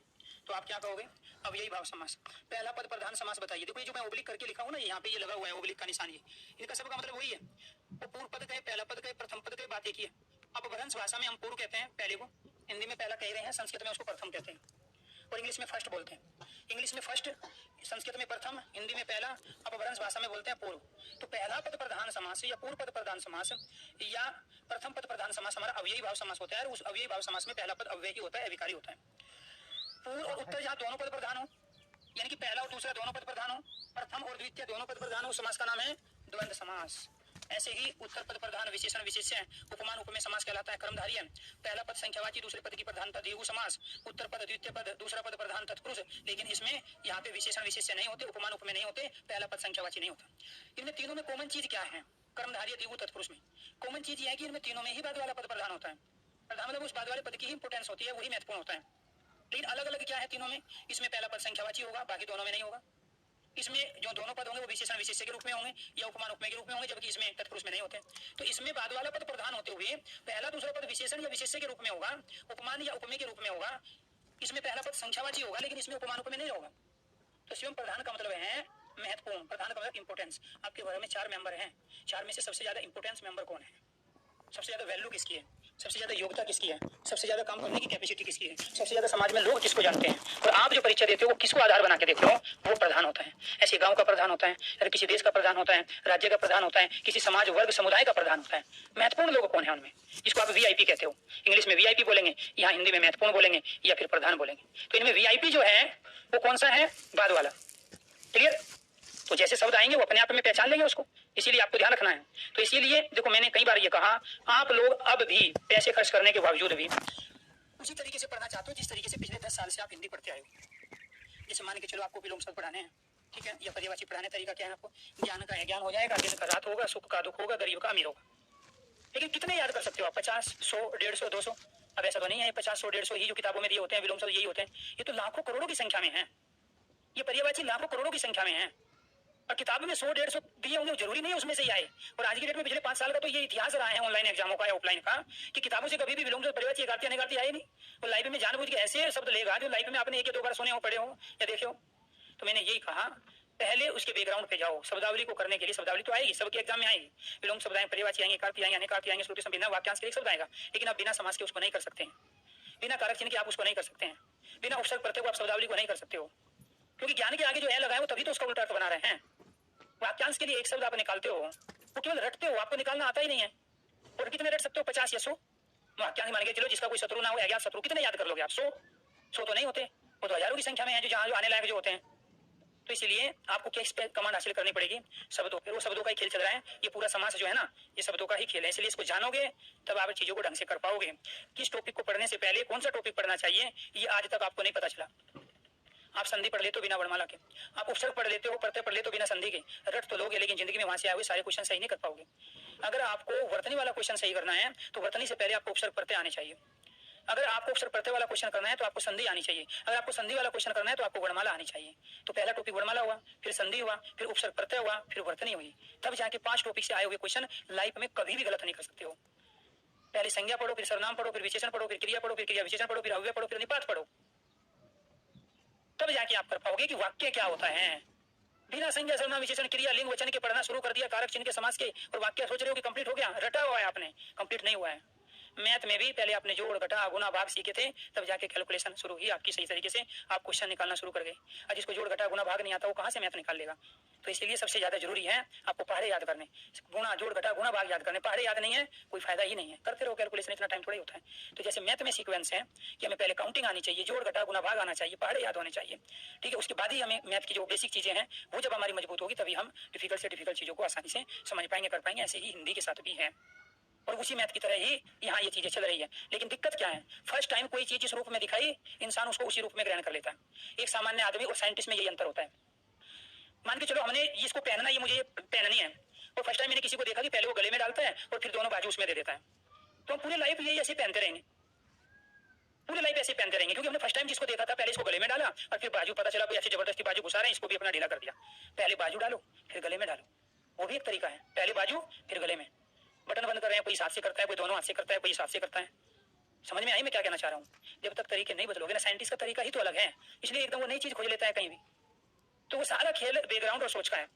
तो आप क्या कहोगे, अव्ययी भाव समास। पहला पद प्रधान समास बताइए। देखो ये जो मैं ओब्लिक करके लिखा हूं ना, यहाँ पे ये लगा हुआ है ओब्लिक का निशान, ये इनका सबका मतलब वही है। वो पूर्व पद कहे, पहला पद कहे, प्रथम पद कहे, बात एक ही है। अब भ्रंश भाषा में हम पूर्व कहते हैं पहले को, हिंदी में पहला कह रहे हैं, संस्कृत में उसको प्रथम कहते हैं, और इंग्लिश में फर्स्ट बोलते हैं। इंग्लिश में फर्स्ट, संस्कृत में प्रथम, हिंदी में पहला, अपभ्रंश भाषा में बोलते हैं पूर्व। तो पहला पद प्रधान समास या पूर्व पद प्रधान समास या प्रथम पद प्रधान समास हमारा अव्ययी भाव समास होता है, और उस अव्ययी भाव समास में पहला पद अव्ययी होता है, अविकारी होता है। पूर्व और उत्तर जहाँ दोनों पद प्रधान हो, यानी कि पहला और दूसरा दोनों पद प्रधान हो, प्रथम और द्वितीय दोनों पद प्रधान हो, समास का नाम है द्वंद्व समास। ऐसे ही उत्तर पद प्रधान विशेषण विशेष्य उपमान उपमेय समास कहलाता है कर्मधारय। पहला पद संख्यावाची, दूसरे पद की प्रधानता द्विगु समास, उत्तर पद द्वितीय पद, दूसरा पद प्रधान तत्पुरुष। लेकिन इसमें यहाँ पे विशेषण विशेष्य नहीं होते, उपमान उपमेय नहीं होते, पहला पद संख्यावाची नहीं होता। इनमें तीनों में कॉमन चीज क्या है, कर्मधारय द्विगु तत्पुरुष में कॉमन चीज यह है कि इनमें तीनों में ही बाद वाला पद प्रधान होता है। प्रधान मतलब उस बाद वाले पद की ही इंपोर्टेंस होती है, वही महत्वपूर्ण होता है। लेकिन अलग अलग क्या है तीनों में, इसमें पहला पद संख्यावाची होगा, बाकी दोनों में नहीं होगा। इसमें जो दोनों पद होंगे वो विशेषण विशेष्य के रूप में होंगे या उपमान उपमेय के रूप में होंगे, जबकि इसमें तत्पुरुष में नहीं होते। तो इसमें बाद वाला पद प्रधान होते हुए पहला दूसरा पद विशेषण या विशेष्य के रूप में होगा, उपमान या उपमेय के रूप में होगा। इसमें पहला पद संख्यावाची होगा, लेकिन इसमें उपमान उपमेय नहीं होगा। तो शिवम प्रधान का मतलब है महत्वपूर्ण, प्रधान का मतलब इंपोर्टेंस। आपके घर में 4 मेंबर हैं, 4 में से सबसे ज्यादा इंपोर्टेंस मेंबर कौन है, सबसे ज्यादा वैल्यू किसकी है, सबसे ज्यादा योग्यता किसकी है, सबसे ज्यादा काम करने की कैपेसिटी किसकी है, सबसे ज्यादा समाज में लोग किसको जानते हैं, और आप जो परीक्षा देते हो वो किसको आधार बना के देते हो, वो प्रधान होता है। ऐसे गांव का प्रधान होता है, या किसी देश का प्रधान होता है, राज्य का प्रधान होता है, किसी समाज वर्ग समुदाय का प्रधान होता है। महत्वपूर्ण लोग कौन है उनमें, इसको आप वीआईपी कहते हो। इंग्लिश में वीआईपी बोलेंगे, यहाँ हिंदी में महत्वपूर्ण बोलेंगे, या फिर प्रधान बोलेंगे। तो इनमें वीआईपी जो है वो कौन सा है, बाद वाला। क्लियर। तो जैसे शब्द आएंगे वो अपने आप में पहचान लेंगे उसको, इसीलिए आपको ध्यान रखना है। तो इसीलिए देखो मैंने कई बार ये कहा, आप लोग अब भी पैसे खर्च करने के बावजूद भी उसी तरीके से पढ़ना चाहते हो जिस तरीके से पिछले 10 साल से आप हिंदी पढ़ते आए हो। जैसे मान के चलो आपको विलोम शब्द पढ़ाने हैं, ठीक है, या पर्यायवाची पढ़ाने तरीका क्या है आपको, ज्ञान का है ज्ञान हो जाएगा, दिन का रात होगा, सुख का दुख होगा, गरीब का अमीर होगा। लेकिन कितने याद कर सकते हो आप, 50, 100, 150, 200? अब ऐसा तो नहीं है 50, 100, 150 ही जो किताबों में दिए होते हैं विलोम शब्द यही होते हैं। ये तो लाखों करोड़ों की संख्या में है, ये पर्यायवाची लाखों करोड़ों की संख्या में है। और किताबों में 100, 150 दिए होंगे, जरूरी नहीं है उसमें से ही आए। और आज की डेट में पिछले 5 साल का तो ये इतिहास रहा है ऑनलाइन एग्जामों का या ऑफलाइन का, कि किताबों से कभी भी विलोम पर्यायवाची एकार्थी अनेकार्थी आए नहीं। वो लाइव में जानबूझ के ऐसे शब्द लेगा जो लाइव में आपने एक या दो बार सुने हो, पढ़े हो या देखे हो। तो मैंने यही कहा, पहले उसके बैकग्राउंड पे जाओ। शब्दावली को करने के लिए शब्दावली तो आएगी, सबके एग्जाम में आएगी। विलोम शब्द आएंगे, पर्यायवाची आएंगे, एकार्थी आएंगे, अनेकार्थी आएंगे, श्रुति संबंधी वाक्यांश के एक शब्द आएगा। लेकिन आप बिना समास के उसको नहीं कर सकते हैं, बिना कारक चिन्ह के आप उसको नहीं कर सकते हैं, बिना उपसर्ग प्रत्यय को आप शब्दावली को नहीं कर सकते हो। क्योंकि ज्ञान के आगे जो है लगाए हो तभी तो उसका उल्टा अर्थ बना रहे हैं। वाक्यांश के लिए एक शब्द आप निकालते हो, वो केवल रटते हो, आपको निकालना आता ही नहीं है। और कितने रट सकते हो, 50 या 100 वाक्यांश मान के चलो, जिसका कोई शत्रु ना हो, अज्ञात शत्रु, कितने याद कर लोगे आप? 100 तो नहीं होते, वो तो हजारों की संख्या में है जो जहां जो आने लायक जो होते हैं। तो इसलिए आपको क्या इस पे कमांड हासिल करनी पड़ेगी, शब्दों पे। वो शब्दों का ही खेल चल रहा है, ये पूरा समास जो है ना, ये शब्दों का ही खेल है। इसलिए इसको जानोगे तब आप चीजों को ढंग से कर पाओगे। किस टॉपिक को पढ़ने से पहले कौन सा टॉपिक पढ़ना चाहिए, ये आज तक आपको नहीं पता चला। आप संधि पढ़ लेते हो बिना वर्णमाला के, आप उपसर्ग पढ़ लेते हो, प्रत्यय पढ़ लेते हो बिना संधि के, रट तो लोगे लेकिन जिंदगी में वहां से आए हुए सारे क्वेश्चन सही नहीं कर पाओगे। अगर आपको वर्तनी वाला क्वेश्चन सही करना है तो वर्तनी से पहले आपको उपसर्ग प्रत्यय आने चाहिए। अगर आपको उपसर्ग प्रत्यय वाला क्वेश्चन करना है तो आपको संधि आनी चाहिए। अगर आपको संधि वाला क्वेश्चन करना है तो आपको वर्णमाला आनी चाहिए। तो पहला टॉपिक वर्णमाला हुआ, फिर संधि हुआ, फिर उपसर्ग प्रत्यय हुआ, फिर वर्तनी हुई। तब जाके 5 टॉपिक से आए हुए क्वेश्चन लाइफ में कभी भी गलत नहीं कर सकते हो। पहले संज्ञा पढ़ो, फिर सर्वनाम पढ़ो, फिर विशेषण पढ़ो, फिर क्रिया पढ़ो, फिर क्रिया विशेषण पढ़ो, फिर अव्यय पढ़ो, फिर निपात पढ़ो। तब जाके आप कर पाओगे कि वाक्य क्या होता है। बिना संज्ञा सर्वनाम विशेषण क्रिया लिंग वचन के पढ़ना शुरू कर दिया, कारक चिन्ह के समास के, और वाक्य सोच रहे हो कि कंप्लीट हो गया, रटा हुआ है आपने, कंप्लीट नहीं हुआ है। मैथ में भी पहले आपने जोड़ घटा गुना भाग सीखे थे, तब जाके कैलकुलेशन शुरू हुई आपकी सही तरीके से, आप क्वेश्चन निकालना शुरू कर गए। और जिसको जोड़ घटा गुना भाग नहीं आता वो कहाँ से मैथ निकाल लेगा। तो इसलिए सबसे ज्यादा जरूरी है आपको पहाड़े याद करने, गुना जोड़ घटा गुना भाग याद करने। पहाड़े याद नहीं है कोई फायदा ही नहीं है, करते रहो कैलकुलेशन, इतना टाइम थोड़ा ही होता है। तो जैसे मैथ में सीक्वेंस है कि हमें पहले काउंटिंग आनी चाहिए, जोड़ घटा गुना भाग आना चाहिए, पहाड़े याद होने चाहिए, ठीक है। उसके बाद ही हमें मैथ की जो बेसिक चीजें हैं वो जब हमारी मजबूत होगी तभी हम डिफिकल्ट से डिफिकल्ट चीजों को आसानी से समझ पाएंगे, कर पाएंगे। ऐसे ही हिंदी के साथ भी है, और उसी मैथ की तरह ही यहाँ ये चीजें चल रही है। लेकिन दिक्कत क्या है, फर्स्ट टाइम कोई चीज इस रूप में दिखाई, इंसान उसको उसी रूप में ग्रहण कर लेता है। एक सामान्य आदमी और साइंटिस्ट में यही अंतर होता है। मान के चलो हमने इसको पहनना, ये मुझे पहननी है, और फर्स्ट टाइम मैंने किसी को देखा कि पहले वो गले में डालता है और फिर दोनों बाजू उसमें दे देता है, तो हम पूरी लाइफ ये ऐसे पहनते रहेंगे, पूरी लाइफ ऐसे पहनते रहेंगे। क्योंकि हमने फर्स्ट टाइम जिसको देखा था पहले इसको गले में डाला और फिर बाजू, पता चला कोई ऐसी जबरदस्ती बाजू घुसा रहे हैं, इसको भी अपना ढीला कर दिया। पहले बाजू डालो फिर गले में डालो, वो भी एक तरीका है, पहले बाजू फिर गले में। बटन बंद कर रहे हैं, कोई इस हाथ से करता है, कोई दोनों हाथ से करता है, कोई इस हाथ से करता है। समझ में आई मैं क्या कहना चाह रहा हूँ। जब तक तरीके नहीं बदलोगे ना, साइंटिस्ट का तरीका ही तो अलग है, इसलिए एकदम वो नई चीज खोज लेता है कहीं भी। तो वो सारा खेल बैकग्राउंड और सोच का है,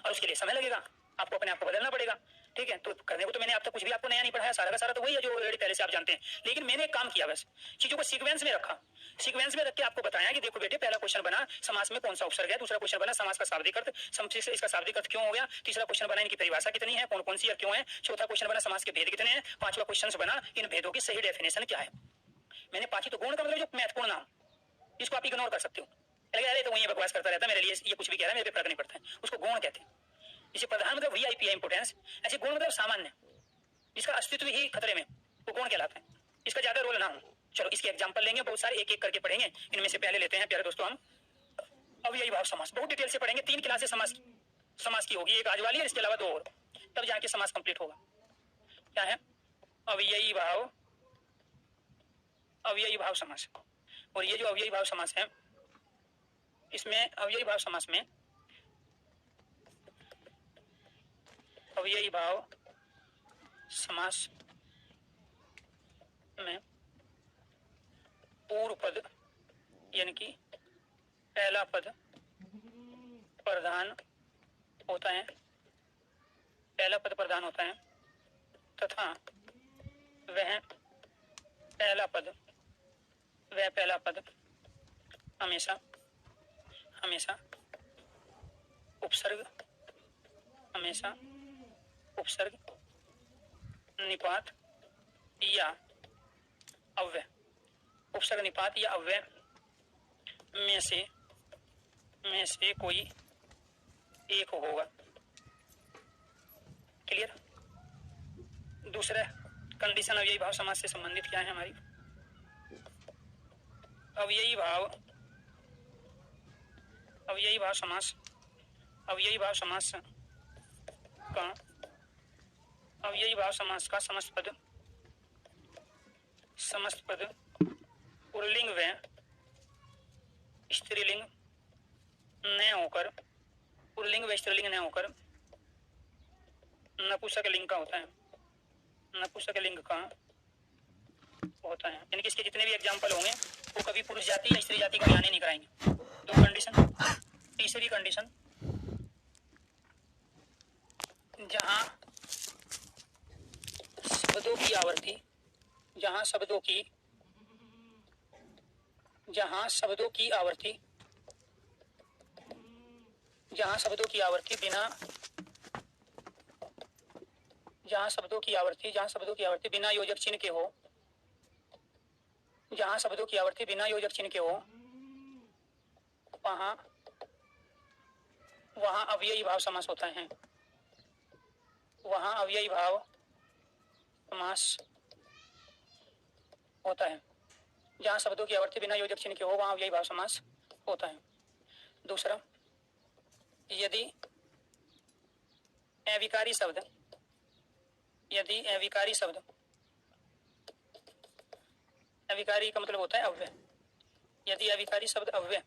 और उसके लिए समय लगेगा, आपको अपने आप को बदलना पड़ेगा, ठीक है। तो करने को तो मैंने अब तक कुछ भी आपको नया नहीं पढ़ाया, सारा का सारा तो वही है जो ऑलरेडी पहले से आप जानते हैं। लेकिन मैंने एक काम किया, बस चीजों को सीक्वेंस में रखा, सीक्वेंस में रख के आपको बताया कि देखो बेटे, पहला क्वेश्चन बना समास में कौन सा उपसर्ग है, दूसरा क्वेश्चन बना समास का शाब्दिक अर्थ, इसका शाब्दिक अर्थ क्यों हो गया, तीसरा क्वेश्चन बना इनकी परिभाषा कितनी है, कौन कौन सी और क्यों है, चौथा क्वेश्चन बना समास के भेद कितने हैं, पांचवा क्वेश्चन बना इन भेदों की सही डेफिनेशन क्या है। मैंने पांच ही तो गुण का मतलब जो महत्वपूर्ण नाम, इसको आप इग्नोर कर सकते हो, अरे तो वही बकवास करता रहता है, मेरे लिए ये कुछ भी कह रहा है, मेरे पे फर्क नहीं पड़ता है, उसको गुण कहते हैं। इसे प्रधान मतलब वीआईपी है, इंपोर्टेंस। ऐसे गुण मतलब सामान्य, जिसका अस्तित्व ही खतरे में, वो गुण कहलाता है, इसका ज्यादा रोल ना हो। चलो इसके एग्जांपल लेंगे, बहुत सारे एक एक करके पढ़ेंगे। इनमें से पहले लेते हैं प्यारे दोस्तों हम अव्ययी भाव समास, बहुत डिटेल से पढ़ेंगे। 3 क्लासेस समास की होगी, एक आज वाली और इसके अलावा 2 और, तब जाके समास कंप्लीट होगा। क्या है अव्ययी भाव, अव्ययी भाव समास। और ये जो अव्ययी भाव समास है, इसमें अव्ययी भाव समास में अव्ययी भाव समास में पूर्व पद यानी कि पहला पद प्रधान होता है, पहला पद प्रधान होता है तथा वह पहला पद हमेशा उपसर्ग निपात या अव्यय में से कोई एक होगा। क्लियर। दूसरा कंडीशन अव्ययी भाव समास से संबंधित क्या है हमारी? अव्ययी भाव समास समस्त पद पुल्लिंग व स्त्रीलिंग न होकर नपुंसक लिंग का होता है। यानी कि इसके जितने भी एग्जाम्पल होंगे वो कभी पुरुष जाति या स्त्री जाति का बयान नहीं कराएंगे। दो कंडीशन। तीसरी कंडीशन, जहां शब्दों की आवृत्ति बिना योजक चिन्ह के हो, वहां अव्ययी भाव समास होता है। जहां शब्दों की आवृत्ति बिना योजक चिन्ह के हो वहां अव्ययी भाव समास होता है। दूसरा, यदि अविकारी शब्द अविकारी का मतलब होता है अव्यय। यदि अविकारी शब्द अव्यय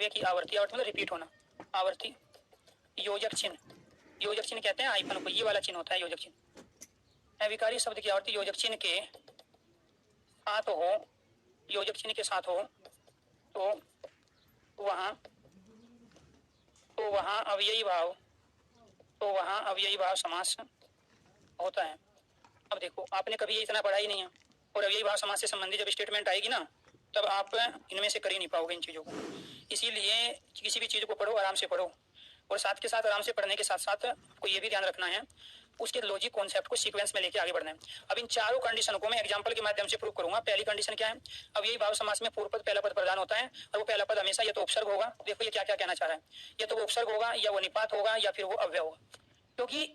की आवर्ती मतलब रिपीट होना, आवर्ती योजक चिन्ह कहते हैं आइफन को, ये वाला चिन्ह होता है योजक चिन्ह। अविकारी शब्द की आवर्ती योजक चिन्ह के साथ हो तो वहां अव्ययी भाव समास होता है। अब देखो, आपने कभी इतना पढ़ा ही नहीं है और अव्ययी भाव समास से संबंधित जब स्टेटमेंट आएगी ना तब आप इनमें से कर ही नहीं पाओगे इन चीजों को। इसीलिए किसी भी चीज को पढ़ो, आराम से पढ़ो, और साथ के साथ आराम से पढ़ने के साथ साथ आपको ये भी ध्यान रखना है उसके लॉजिक कॉन्सेप्ट को सीक्वेंस में लेके आगे बढ़ना है। अब इन चारों कंडीशन को मैं एग्जांपल के माध्यम से प्रूव करूंगा। पहली कंडीशन क्या है? अब यही भाव समास में पूर्व पद पहला पद प्रधान होता है और वो पहला पद हमेशा या तो उपसर्ग होगा, देखो ये क्या क्या कहना चाह रहा है, या तो वो उपसर्ग होगा या वो निपात होगा या फिर वो अव्यय होगा, क्योंकि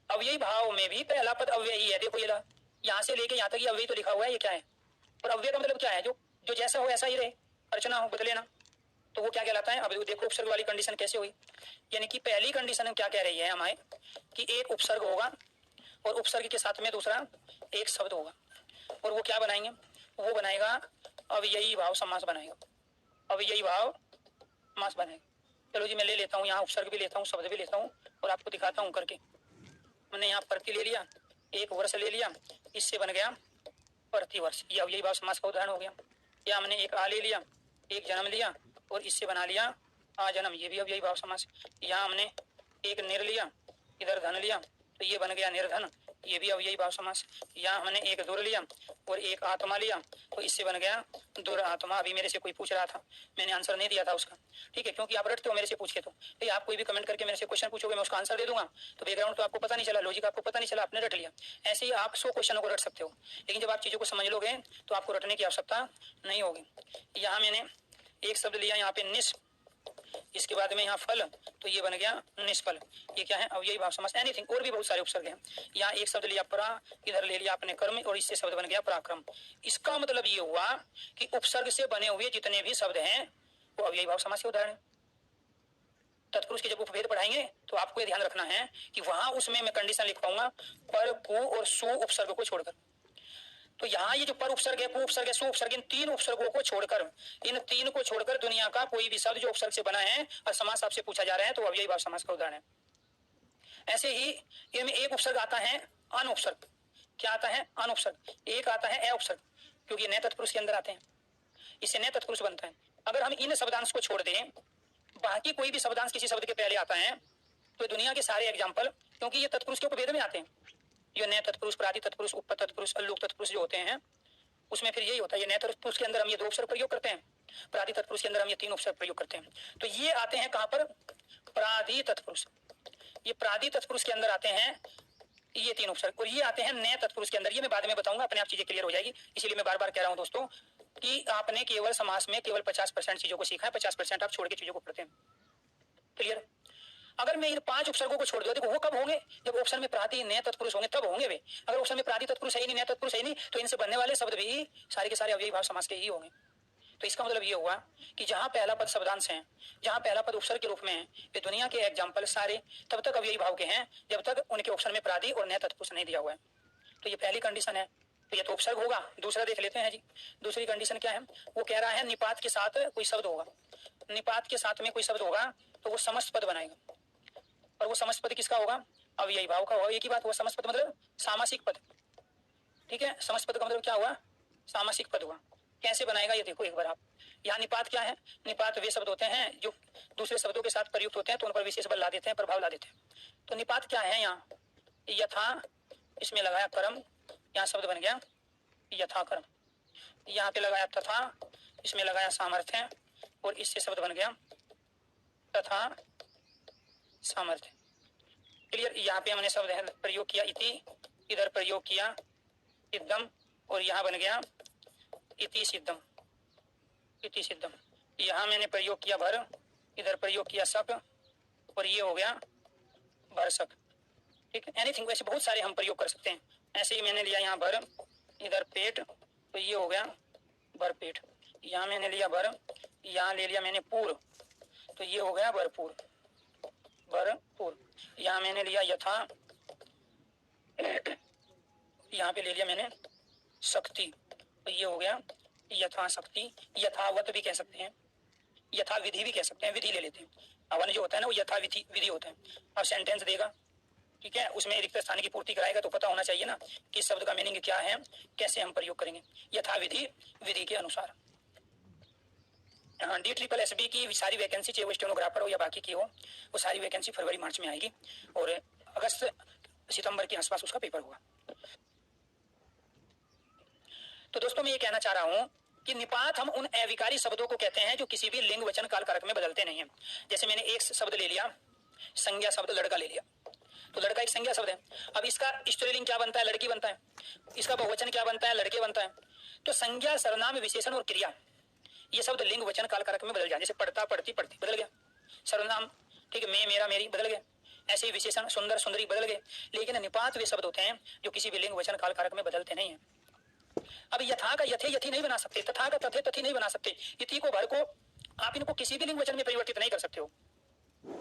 अव्ययी भाव में भी पहला पद अव्यय ही है। देखो ये यहाँ से लेके यहाँ तक ये अव्यय तो लिखा हुआ है, ये क्या है? और अव्यय का मतलब क्या है? जो जैसा हो ऐसा ही रहे, अर्चना हो, बदले ना, तो वो क्या कहलाता है? अब देखो उपसर्ग वाली कंडीशन कैसे हुई। यानी कि पहली कंडीशन क्या कह रही है हमारे कि एक उपसर्ग होगा और उपसर्ग के साथ में दूसरा एक शब्द होगा, और वो क्या बनाएंगे? वो बनाएगा अव्ययी भाव समास बनाएगा। चलो जी, मैं ले लेता हूँ यहाँ उपसर्ग भी लेता हूँ, शब्द भी लेता हूँ और आपको दिखाता हूँ करके। मैंने यहाँ प्रति ले लिया, एक वर्ष ले लिया, इससे बन गया प्रतिवर्ष, ये अव्ययी भाव समास का उदाहरण हो गया। या हमने एक आ ले लिया, एक जन्म लिया और इससे बना लिया आजन्म, ये भी अव्ययी भाव समास। यहाँ हमने एक निर लिया, इधर धन लिया तो ये बन गया निर्धन, ये भी अव्ययी भाव समास। यहाँ हमने एक दुर लिया और एक आत्मा लिया तो इससे बन गया दुरात्मा। अभी मेरे से कोई पूछ रहा था, मैंने आंसर नहीं दिया था उसका, ठीक है, क्योंकि आप रटते हो मेरे से पूछ के। तो आप कोई भी कमेंट करके मेरे से क्वेश्चन पूछोगे, मैं उसका आंसर दे दूंगा, तो बैकग्राउंड तो आपको पता नहीं चला, लॉजिक आपको पता नहीं चला, आपने रट लिया। ऐसे ही आप 100 क्वेश्चनों को रट सकते हो, लेकिन जब आप चीजों को समझ लोगे तो आपको रटने की आवश्यकता नहीं होगी। यहाँ मैंने एक शब्द लिया, यहाँ पे निष्, इसके बाद में यहाँ फल, तो ये बन गया निष्फल। ये क्या है? अव्ययी भाव समास। एनीथिंग, और भी बहुत सारे उपसर्ग हैं। यहाँ एक शब्द लिया परा, इधर ले लिया अपने कर्म और इससे शब्द बन गया पराक्रम। इसका मतलब ये हुआ कि उपसर्ग से बने हुए जितने भी शब्द हैं वो अव्ययी भाव समास के उदाहरण है। तत्पुरुष के जब उपभेद पढ़ाएंगे तो आपको ये ध्यान रखना है कि वहां उसमें मैं कंडीशन लिख पाऊंगा पर, कु और सु उपसर्ग को छोड़कर। तो यहाँ ये जो पर उपसर्ग है, कु उपसर्ग है, सु उपसर्ग, इन तीन उपसर्गों को छोड़कर दुनिया का कोई भी शब्द जो उपसर्ग से बना है और समास आपसे पूछा जा रहा है तो अव्ययी भाव समास का उदाहरण है। ऐसे ही इनमें एक उपसर्ग आता है अन उपसर्ग। क्या आता है? अन उपसर्ग। एक आता है अ उपसर्ग, क्योंकि नए तत्पुरुष के अंदर आते हैं, इससे नए तत्पुरुष बनता है। अगर हम इन शब्दांश को छोड़ दें, बाकी कोई भी शब्दांश किसी शब्द के पहले आता है तो दुनिया के सारे एग्जाम्पल, क्योंकि ये तत्पुरुष के उपभेद में आते हैं, ये नए तत्पुरुष, प्रादि तत्पुरुष, उप तत्पुरुष, अल्लुक तत्पुरुष जो होते हैं, उसमें फिर यही होता है। ये नए तत्पुरुष के अंदर हम ये 2 उपसर्ग प्रयोग करते हैं, प्रादि तत्पुरुष के अंदर हम ये 3 उपसर्ग प्रयोग करते हैं। तो ये आते हैं कहाँ पर? प्रादि तत्पुरुष। ये प्रादि तत्पुरुष के अंदर आते हैं ये 3 उपसर्ग, और ये आते हैं नए तत्पुरुष के अंदर। ये मैं बाद में बताऊंगा, अपने आप चीजें क्लियर हो जाएगी। इसीलिए मैं बार बार कह रहा हूं दोस्तों कि आपने केवल समास में केवल 50% चीजों को सीखा है, 50% आप छोड़ के चीजों को पढ़ते हैं। क्लियर? अगर मैं इन 5 उपसर्गों को छोड़ दूं, देखो वो कब होंगे? जब ऑप्शन में प्रादि नए तत्पुरुष होंगे तब होंगे वे। अगर ऑप्शन में प्रादि तत्पुरुष है ही नहीं, नए तत्पुरुष है ही नहीं, तो इनसे बनने वाले शब्द भी सारे के सारे अव्ययी भाव समास के ही होंगे। तो इसका मतलब ये हुआ कि जहां पहला पद शब्दांश है, जहां पहला पद उपसर्ग के रूप में है, ये दुनिया के एग्जाम्पल सारे तब तक अव्ययी भाव के हैं जब तक उनके ऑप्शन में प्रादि और नए तत्पुरुष नहीं दिया हुआ है। तो ये पहली कंडीशन है। तो ये तो उपसर्ग होगा। दूसरा देख लेते हैं जी, दूसरी कंडीशन क्या है? वो कह रहा है निपात के साथ कोई शब्द होगा, निपात के साथ में कोई शब्द होगा तो वो समस्त पद बनाएगा। और वो समस्त पद किसका होगा? अव्ययी भाव का होगा। एक ही बात, वो समस्त पद मतलब सामासिक पद। ठीक है, समस्त पद का मतलब क्या हुआ? सामासिक पद हुआ। कैसे बनाएगा ये देखो एक बार आप। यहाँ निपात क्या है? निपात वे शब्द होते हैं जो दूसरे शब्दों के साथ प्रयुक्त होते हैं तो उन पर विशेष बल ला देते हैं, प्रभाव ला देते हैं। तो निपात क्या है? यहाँ यथा, इसमें लगाया कर्म, यहाँ शब्द बन गया यथा कर्म। यहाँ पे लगाया तथा, इसमें लगाया सामर्थ्य, और इससे शब्द बन गया तथा सामर्थ्य। क्लियर? यहाँ पे हमने शब्द प्रयोग किया इति, इधर प्रयोग किया सिद्धम, और यहाँ बन गया इति सिद्धम, इति सिद्धम। यहाँ मैंने प्रयोग किया भर, इधर प्रयोग किया सक, और ये हो गया भरसक। ठीक है, एनीथिंग, वैसे बहुत सारे हम प्रयोग कर सकते हैं। ऐसे ही मैंने लिया यहाँ भर, इधर पेट, तो ये हो गया भरपेट। यहाँ मैंने लिया भर, यहाँ ले लिया मैंने पूर, तो ये हो गया भरपूर, भरपूर। यहाँ मैंने लिया यथा, यहाँ पे ले लिया मैंने शक्ति, तो ये हो गया यथा शक्ति। यथावत भी कह सकते हैं, यथा विधि भी कह सकते हैं, विधि ले लेते हैं। अवन जो होता है ना वो यथा विधि विधि होता है। अब सेंटेंस देगा, ठीक है, उसमें रिक्त स्थान की पूर्ति कराएगा, तो पता होना चाहिए ना कि शब्द का मीनिंग क्या है, कैसे हम प्रयोग करेंगे। यथा विधि, विधि के अनुसार। हाँ, DSSB की सारी वैकेंसी, चाहे वो स्टेनोग्राफर हो या बाकी की हो, वो सारी वैकेंसी फरवरी मार्च में आएगी, और अगस्त सितंबर के आसपास उसका पेपर होगा। तो दोस्तों मैं ये कहना चाह रहा हूं कि निपात हम उन अविकारी शब्दों को कहते हैं जो किसी भी लिंग वचन काल कारक में बदलते नहीं हैं। जैसे मैंने एक शब्द ले लिया, संज्ञा शब्द लड़का ले लिया, तो लड़का एक संज्ञा शब्द है। अब इसका स्त्रीलिंग क्या बनता है? लड़की बनता है। इसका बहुवचन क्या बनता है? लड़के बनता है। तो संज्ञा, सर्वनाम, विशेषण और क्रिया, ये शब्द लिंग वचन काल कारक में बदल जाए। जैसे पढ़ता, पढ़ती, पढ़ती बदल गया सर्वनाम, ठीक है, मैं, मेरा, मेरी बदल गया। ऐसे ही विशेषण, सुंदर, सुंदरी बदल गए। लेकिन निपात वे शब्द होते हैं जो किसी भी लिंग वचन काल कारक में बदलते नहीं है। अब यथा का यथे यथी नहीं बना सकते, तथा का तथे तथी नहीं बना सकते, इति को भर को आप इनको किसी भी लिंग वचन में परिवर्तित नहीं कर सकते हो।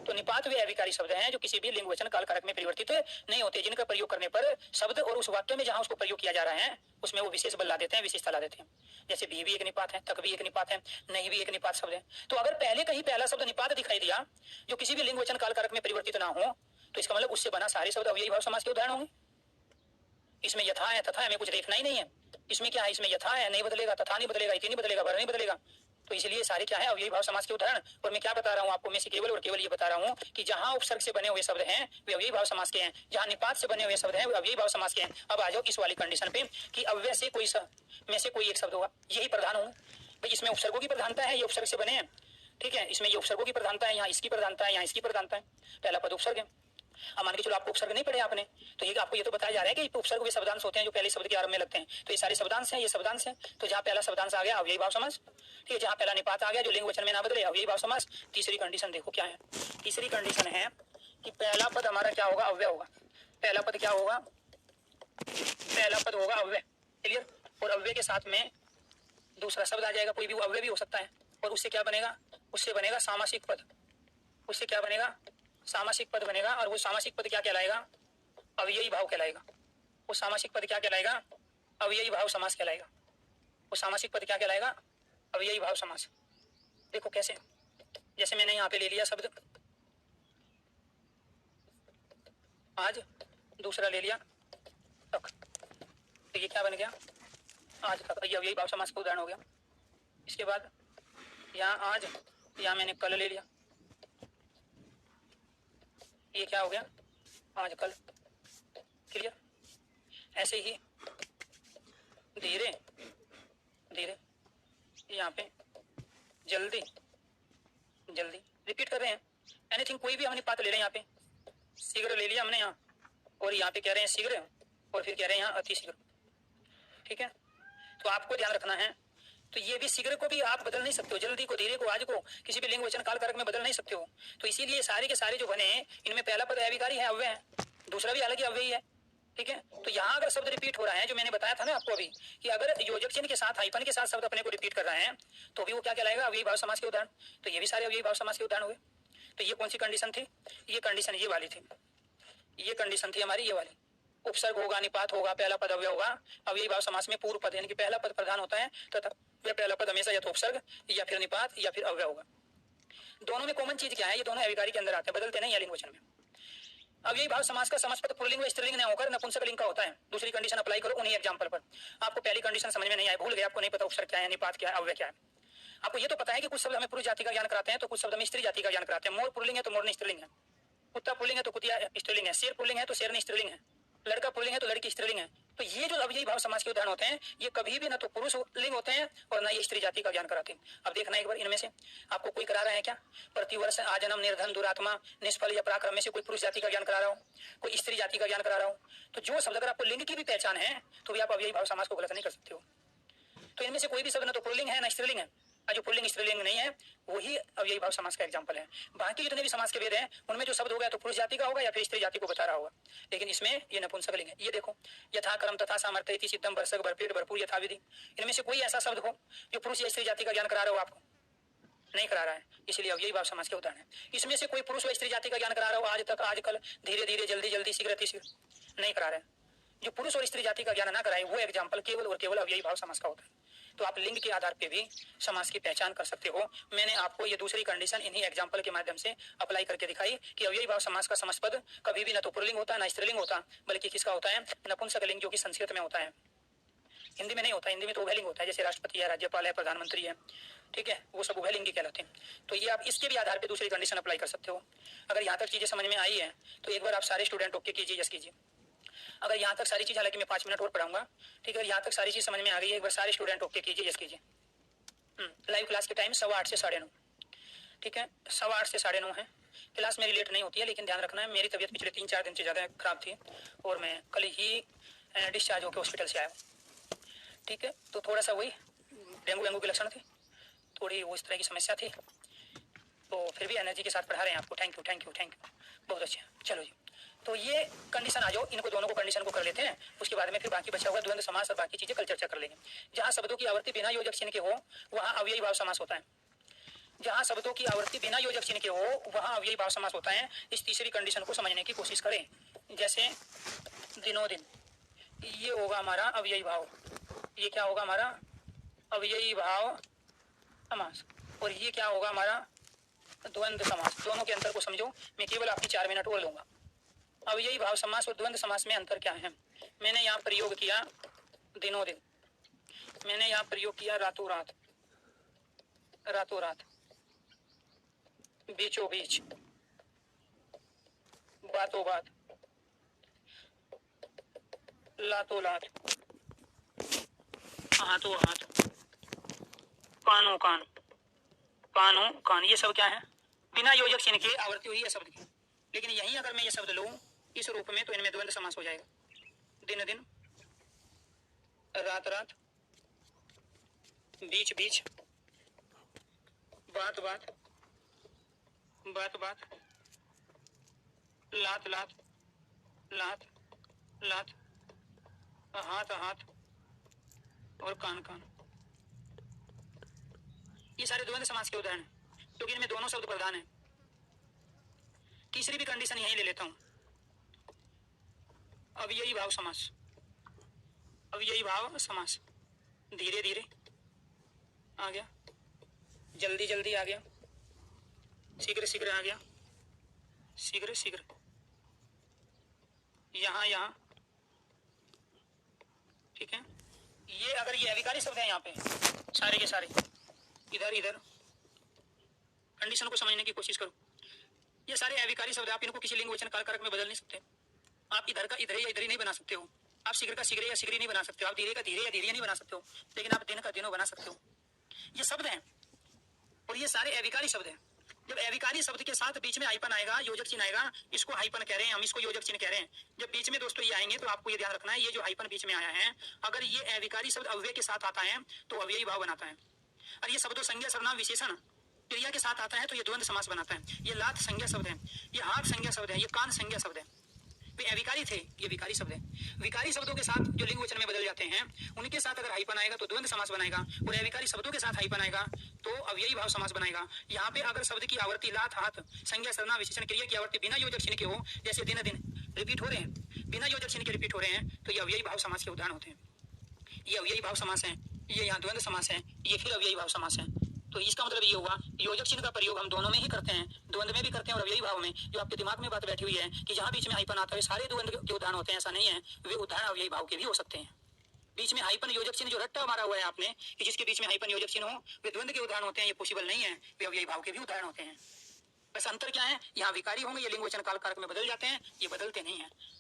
तो निपात वे अविकारी शब्द हैं जो किसी भी लिंग वचन काल कारक में परिवर्तित नहीं होते, जिनका प्रयोग करने पर शब्द और उस वाक्य में जहां उसको प्रयोग किया जा रहा है उसमें वो विशेष बल ला देते हैं, विशेषता ला देते हैं। जैसे भी एक निपात है, तक भी एक निपात है, नहीं भी एक निपात शब्द है। तो अगर पहले कहीं पहला शब्द निपात दिखाई दिया जो किसी भी लिंग वचन काल कारक में परिवर्तित ना हो, तो इसका मतलब उससे बना सारे शब्द अव्ययी भाव समास के उदाहरण होंगे। इसमें यथा है, तथा है, हमें कुछ देखना ही नहीं है। इसमें क्या है? इसमें यथा है, नहीं बदलेगा, तथा नहीं बदलेगा, इति नहीं बदलेगा, भर नहीं बदलेगा। तो इसलिए सारे क्या है? अव्ययी भाव समास के उदाहरण। और मैं क्या बता रहा हूँ आपको? मैं केवल और केवल ये बता रहा हूँ कि जहां उपसर्ग से बने हुए शब्द हैं वे अव्ययी भाव समास के हैं, जहां निपात से बने हुए शब्द हैं वे अव्ययी भाव समास के हैं। अब आ जाओ इस वाली कंडीशन पे कि अव्यय से कोई में से कोई एक शब्द होगा, यही प्रधान होंगे भाई। इसमें उपसर्गों की प्रधानता है, ये उपसर्ग से बने हैं, ठीक है, इसमें ये उपसर्गों की प्रधानता है, यहाँ इसकी प्रधानता है, यहाँ इसकी प्रधानता है। पहला पद उपसर्ग है। अब मान के चलो आपको उपसर्ग नहीं पढ़े आपने, तो ये आपको ये तो बताया जा रहा है कि उपसर्ग वे शब्दांश होते हैं जो पहले शब्द के आरंभ में लगते हैं। तो ये सारे शब्दांश हैं, ये शब्दांश हैं। तो जहाँ पहला शब्दांश आ गया अव्ययी भाव समास, ठीक है, जहाँ पहला निपात आ गया जो लिंग वचन में ना बदले अव्ययी भाव समास। तीसरी कंडीशन देखो क्या है? तीसरी कंडीशन है कि पहला पद हमारा क्या होगा? अव्यय होगा। पहला पद क्या होगा? पहला पद होगा अव्यय। क्लियर? और अव्यय के साथ में दूसरा शब्द आ जाएगा, कोई भी अव्यय भी हो सकता है, और उससे क्या बनेगा? उससे बनेगा सामासिक पद। उससे क्या बनेगा? सामासिक पद बनेगा। और वो सामासिक पद क्या कहलाएगा? अव्ययी भाव कहलाएगा। वो सामासिक पद क्या कहलाएगा? अव्ययी भाव समास कहलाएगा। वो सामासिक पद क्या कहलाएगा? अव्ययी भाव समास। देखो कैसे, जैसे मैंने यहाँ पे ले लिया शब्द आज, दूसरा ले लिया तक, तो ये क्या बन गया? आज तक। ये अव्ययी भाव समास का उदाहरण हो गया। इसके बाद यहाँ आज, यहाँ मैंने कल ले लिया, ये क्या हो गया, आज कल। क्लियर। ऐसे ही धीरे धीरे, यहाँ पे जल्दी जल्दी, रिपीट कर रहे हैं। एनीथिंग, कोई भी हमने पात्र ले रहे हैं, यहाँ पे शीघ्र ले लिया हमने यहाँ, और यहाँ पे कह रहे हैं शीघ्र, और फिर कह रहे हैं यहाँ अति शीघ्र। ठीक है, तो आपको ध्यान रखना है। तो ये भी शीघ्र को भी आप बदल नहीं सकते हो, जल्दी को, धीरे को, आज को किसी भी लिंग वचन काल कारक में बदल नहीं सकते हो। तो इसीलिए सारे के सारे जो बने इनमें पहला पद अविकारी है, अव्यय है, दूसरा भी अलग ही अव्ययी है। ठीक है, तो यहाँ अगर शब्द रिपीट हो रहा है, जो मैंने बताया था ना आपको अभी, कि अगर योजक चिन्ह के साथ, हाइफन के साथ शब्द अपने को रिपीट कर रहे हैं, तो भी वो क्या कहलाएगा, अव्ययी भाव समास के उदाहरण। तो ये भी सारे अव्ययी भाव समास के उदाहरण हुए। तो ये कौन सी कंडीशन थी, ये कंडीशन ये वाली थी, ये कंडीशन थी हमारी ये वाली। उपसर्ग होगा, निपात होगा, पहला पद अव्यय होगा। अव्ययी भाव समास में पूर्व पद यानी कि पहला पद प्रधान होता है, तथा वह पहला पद हमेशा या तो उपसर्ग या फिर निपात या फिर अव्यय होगा। दोनों में कॉमन चीज क्या है, ये दोनों अविकारी के अंदर आते हैं, बदलते नहीं है लिंग वचन में। अव्ययी भाव समास का समास पद पुल्लिंग व स्त्रीलिंग न होकर नपुंसक लिंग का होता है। दूसरी कंडीशन अप्लाई करो उन्हीं एग्जांपल पर। आपको पहली कंडीशन समझ में नहीं आई, भूल गए, आपको नहीं पता उपसर्ग क्या है, निपात क्या है, अव्यय क्या है। आपको ये तो पता है कि कुछ शब्द हमें पुरुष जाति का ज्ञान कराते हैं, तो कुछ शब्द हमें स्त्री जाति का ज्ञान कराते हैं। मोर पुल्लिंग है तो मोरनी स्त्रीलिंग है, कुत्ता पुल्लिंग है तो कुतिया स्त्रीलिंग है, शेर पुल्लिंग है तो शेरनी स्त्रीलिंग है, लड़का पुल्लिंग है तो लड़की स्त्रीलिंग है। तो ये जो अव्ययी भाव समास के उदाहरण होते हैं, ये कभी भी ना तो पुरुष लिंग होते हैं और ना ये स्त्री जाति का ज्ञान कराते हैं। अब देखना एक बार, इनमें से आपको कोई करा रहा है क्या, प्रतिवर्ष आजन्म निर्धन दुरात्मा निष्फल या पराक्रम में से कोई पुरुष जाति का ज्ञान करा रहा हो, कोई स्त्री जाति का ज्ञान करा रहा हो, तो जो शब्द अगर आपको लिंग की भी पहचान है तो भी आप अव्ययी भाव समास को गलत नहीं कर सकते हो। तो इनमें से कोई भी शब्द ना तो पुल्लिंग है ना स्त्रीलिंग है, जो पुल्लिंग स्त्रीलिंग नहीं है वही अव्ययी भाव समास का एग्जांपल है। बाकी जितने भी समास के वेद हैं उनमें जो शब्द होगा तो पुरुष जाति का होगा या फिर स्त्री जाति को बता रहा होगा, लेकिन इसमें ये नपुंसक लिंग है। ये देखो, यथा कर्म तथा सामर्थ्य इति सिद्धम वर्षक भरपेट भरपूर यथा विधि, इनमें से कोई ऐसा शब्द हो जो पुरुष या स्त्री जाति का ज्ञान करा रहा हो, आपको नहीं करा रहा है, इसलिए अव्ययी भाव समास के उदाहरण है। इसमें से कोई पुरुष व स्त्री जाति का ज्ञान करा रहा हो, आज तक, आज कल, धीरे धीरे, जल्दी जल्दी, शीघ्र अतिशीघ्र, नहीं करा रहे। जो पुरुष और स्त्री जाति का ज्ञान ना कराए वो एग्जाम्पल केवल और केवल अव्ययी भाव समास का होता है। तो आप लिंग के आधार पे भी समास की पहचान कर सकते हो। मैंने आपको ये दूसरी कंडीशन इन्हीं एग्जांपल के माध्यम से अप्लाई करके दिखाई कि अव्ययी भाव समास का समासपद कभी भी न तो पुल्लिंग होता ना स्त्रीलिंग होता, बल्कि किसका होता है, नपुंसक लिंग, जो कि संस्कृत में होता है, हिंदी में नहीं होता। हिंदी में तो उभयलिंग होता है, जैसे राष्ट्रपति है, राज्यपाल है, प्रधानमंत्री है, ठीक है, वो सब उभयलिंगी कहलाते हैं। तो ये आप इसके भी आधार पर दूसरी कंडीशन अप्लाई कर सकते हो। अगर यहाँ तक चीजें समझ में आई है तो एक बार आप सारे स्टूडेंट ओके कीजिए, यस कीजिए। अगर यहाँ तक सारी चीज, हालांकि मैं 5 मिनट और पढ़ाऊंगा, ठीक है, यहाँ तक सारी चीज समझ में आ गई है, एक बार सारे स्टूडेंट ओके कीजिए, यस कीजिए। लाइव क्लास के टाइम 8:15 से 9:30, ठीक है, 8:15 से 9:30 है। क्लास मेरी लेट नहीं होती है, लेकिन ध्यान रखना है मेरी तबीयत पिछले 3-4 दिन से ज़्यादा खराब थी और मैं कल ही डिस्चार्ज होकर हॉस्पिटल से आया हूँ। ठीक है, तो थोड़ा सा वही डेंगू के लक्षण थे, थोड़ी वो इस तरह की समस्या थी, तो फिर भी एनर्जी के साथ पढ़ा रहे हैं आपको। Thank you thank you thank you, बहुत अच्छा। चलो जी, तो ये कंडीशन आ जाओ, इनको दोनों को कंडीशन को कर लेते हैं, उसके बाद में फिर बाकी बचा हुआ द्वंद्व समास और बाकी चीजें कल चर्चा कर लेंगे। जहां शब्दों की आवृत्ति बिना योजक चिन्ह के हो वहां अव्ययी भाव समास होता है। जहां शब्दों की आवृत्ति बिना योजक चिन्ह के हो वहां अव्ययी भाव समास होता है। इस तीसरी कंडीशन को समझने की कोशिश करें। जैसे दिनों दिन, ये होगा हमारा अव्ययी भाव, ये क्या होगा हमारा अव्ययी भाव समास, और ये क्या होगा हमारा द्वंद्व समास। दोनों के अंतर को समझो, मैं केवल आपकी 4 मिनट और लूंगा। अव्ययी भाव समास और द्वंद्व समास में अंतर क्या है। मैंने यहाँ प्रयोग किया दिनों दिन, मैंने यहाँ प्रयोग किया रातों रात, रातों रात, बीचों बीच, बातों बात, लातों लात, हाथों हाथ, कानों कान, कानों कान, ये सब क्या है, बिना योजक चिन्ह के आवृत्ति हुई है शब्द की। लेकिन यहीं अगर मैं ये शब्द लूं इस रूप में तो इनमें द्वंद्व समास हो जाएगा। दिन दिन, रात रात, बीच बीच, बात बात, बात बात, लात लात, लात लात, हाथ हाथ और कान कान, ये सारे द्वंद्व समास के उदाहरण हैं, क्योंकि इनमें दोनों शब्द प्रधान हैं। तीसरी भी कंडीशन यही ले लेता हूं, अव्ययी भाव समास, अव्ययी भाव समास, धीरे धीरे आ गया, जल्दी जल्दी आ गया, शीघ्र शीघ्र आ गया, शीघ्र शीघ्र, यहां यहां, ठीक है। ये अगर ये अविकारी शब्द है यहाँ पे सारे के सारे, इधर इधर, कंडीशन को समझने की कोशिश करो। ये सारे अविकारी शब्द आप इनको किसी लिंग वचन काल कारक में बदल नहीं सकते। आप इधर का इधर या इधर ही नहीं बना सकते हो, आप शीघ्र का शीघ्र या शीघ्र नहीं बना सकते हो, आप धीरे का धीरे या धीरे नहीं बना सकते हो, लेकिन आप दिन का दिनों बना सकते हो। ये शब्द हैं और ये सारे अविकारी शब्द हैं। जब अविकारी शब्द के साथ बीच में हाइपन आएगा, योजक चिन्ह आएगा, इसको हाइपन कह रहे हैं, हम इसको योजक चिन्ह कह रहे हैं। जब बीच में दोस्तों ये आएंगे तो आपको ये ध्यान रखना है, ये जो हाइपन बीच में आया है, अगर ये अविकारी शब्द अव्यय के साथ आता है तो अव्ययी भाव बनाता है। और ये शब्दों संज्ञा सर्वनाम विशेषण क्रिया के साथ आता है तो ये द्वंद्व समास बनाता है। ये लात संज्ञा शब्द है, ये हाथ संज्ञा शब्द है, ये कान संज्ञा शब्द है। वे अविकारी थे, ये विकारी शब्द है। विकारी शब्दों के साथ जो लिंग वचन में बदल जाते हैं उनके साथ अगर हाइपन आएगा तो द्वंद्व समास बनाएगा, और अविकारी शब्दों के साथ हाइपन आएगा तो अव्ययी भाव समास बनाएगा। यहाँ पे अगर शब्द की आवृत्ति लात हाथ संज्ञा सर्वनाम विशेषण क्रिया की आवृत्ति बिना योजक चिन्ह के हो, जैसे दिन दिन रिपीट हो रहे हैं, बिना योजक चिन्ह के रिपीट हो रहे हैं, तो ये अव्ययी भाव समास के उदाहरण होते हैं। ये अव्ययी भाव समास है, ये यहाँ द्वंद्व समास है, ये फिर अव्ययी भाव समास है। तो इसका मतलब ये हुआ योजक चिन्ह का प्रयोग हम दोनों में ही करते हैं, द्वंद्व में भी करते हैं और अव्ययी भाव में। जो आपके दिमाग में बात बैठी हुई है कि जहां बीच में हाइपन आता है सारे द्वंद्व के उदाहरण होते हैं, ऐसा नहीं है। वे उदाहरण अव्ययी भाव के भी हो सकते हैं। बीच में हाइपन योजक चिन्ह जो रट्टा मारा हुआ है आपने कि जिसके बीच में हाइपन योजक चिन्ह हो, वे द्वंद्व के उदाहरण होते हैं, ये पॉसिबल नहीं है। वे अव्ययी भाव के भी उदाहरण होते हैं। बस अंतर क्या है, यहाँ विकारी होंगे, ये लिंग वचन काल कारक में बदल जाते हैं, ये बदलते नहीं है।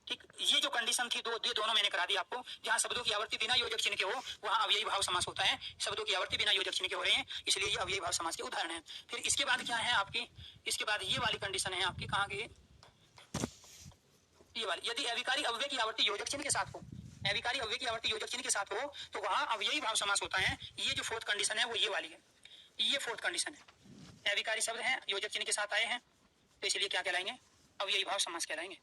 ठीक, ये जो कंडीशन थी ये दोनों मैंने करा दी आपको। जहां शब्दों की आवृत्ति बिना योजक चिन्ह के हो वहां अव्ययी भाव समास होता है, शब्दों की आवृत्ति बिना योजक चिन्ह के हो रहे हैं, इसलिए ये अव्ययी भाव समास के उदाहरण है। फिर इसके बाद क्या है आपकी, इसके बाद ये वाली कंडीशन है आपकी, कहाँ की ये वाली, यदि अविकारी अव्यय की आवृत्ति योजक चिन्ह के साथ हो, अविकारी अव्यय की आवृत्ति योजक चिन्ह के साथ हो तो वहां अव्ययी भाव समास होता है। ये जो फोर्थ कंडीशन है वो ये वाली है, ये फोर्थ कंडीशन है। अविकारी शब्द है योजक चिन्ह के साथ आए हैं तो इसलिए क्या कहलाएंगे, अव्ययी भाव समास कहलाएंगे।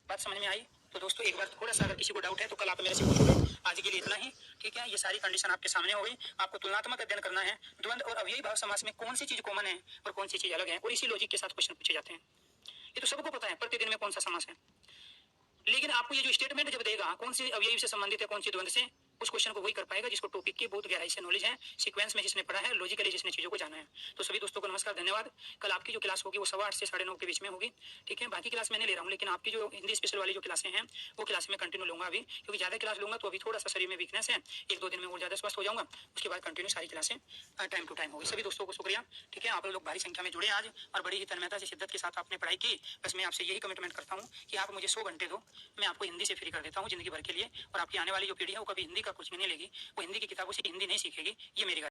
बात समझ में आई? तो दोस्तों एक बार थोड़ा सा अगर किसी को डाउट है तो कल आप मेरे से पूछोगे। आज के लिए इतना ही, ठीक है। ये सारी कंडीशन आपके सामने हो गई। आपको तुलनात्मक अध्ययन करना है, द्वंद्व और अव्ययी भाव समास में कौन सी चीज कॉमन है और कौन सी चीज अलग है, और इसी लॉजिक के साथ क्वेश्चन पूछे जाते हैं। ये तो सबको पता है प्रतिदिन में कौन सा समास है, लेकिन आपको ये जो स्टेटमेंट जब देगा कौन सी अव्ययी से संबंधित है कौन सी द्वंद्व से, उस क्वेश्चन को वही कर पाएगा जिसको टॉपिक की बहुत गहराई से नॉलेज है, सीक्वेंस में जिसने पढ़ा है, लॉजिकली जिसने चीजों को जाना है। तो सभी दोस्तों को नमस्कार, धन्यवाद। कल आपकी जो क्लास होगी वो 8:15 से 9:30 के बीच में होगी, ठीक है। बाकी क्लास मैंने ले रहा हूँ, लेकिन आपकी जो हिंदी स्पेशल वाली जो क्लासें हैं वो क्लास में कंटिन्यू लूंगा अभी, क्योंकि ज्यादा क्लास लूंगा तो अभी थोड़ा सा शरीर में वीकनेस है, 1-2 दिन में और ज्यादा स्वस्थ हो जाऊंगा। उसके बाद कंटिन्यू सारी क्लासें टाइम टू टाइम होगी। सभी दोस्तों को शुक्रिया, ठीक है। आप लोग भारी संख्या में जुड़े आज और बड़ी ही तन्मयता से शिद्दत के साथ आपने पढ़ाई की। बस मैं आपसे यही कमिटमेंट करता हूँ कि आप मुझे 100 घंटे दो, मैं आपको हिंदी से फ्री कर देता हूँ जिंदगी भर के लिए। और आपकी आने वाली जो पीढ़ी है वो कभी हिंदी का कुछ भी नहीं लेगी, वो हिंदी की किताबों से हिंदी नहीं सीखेगी, ये मेरी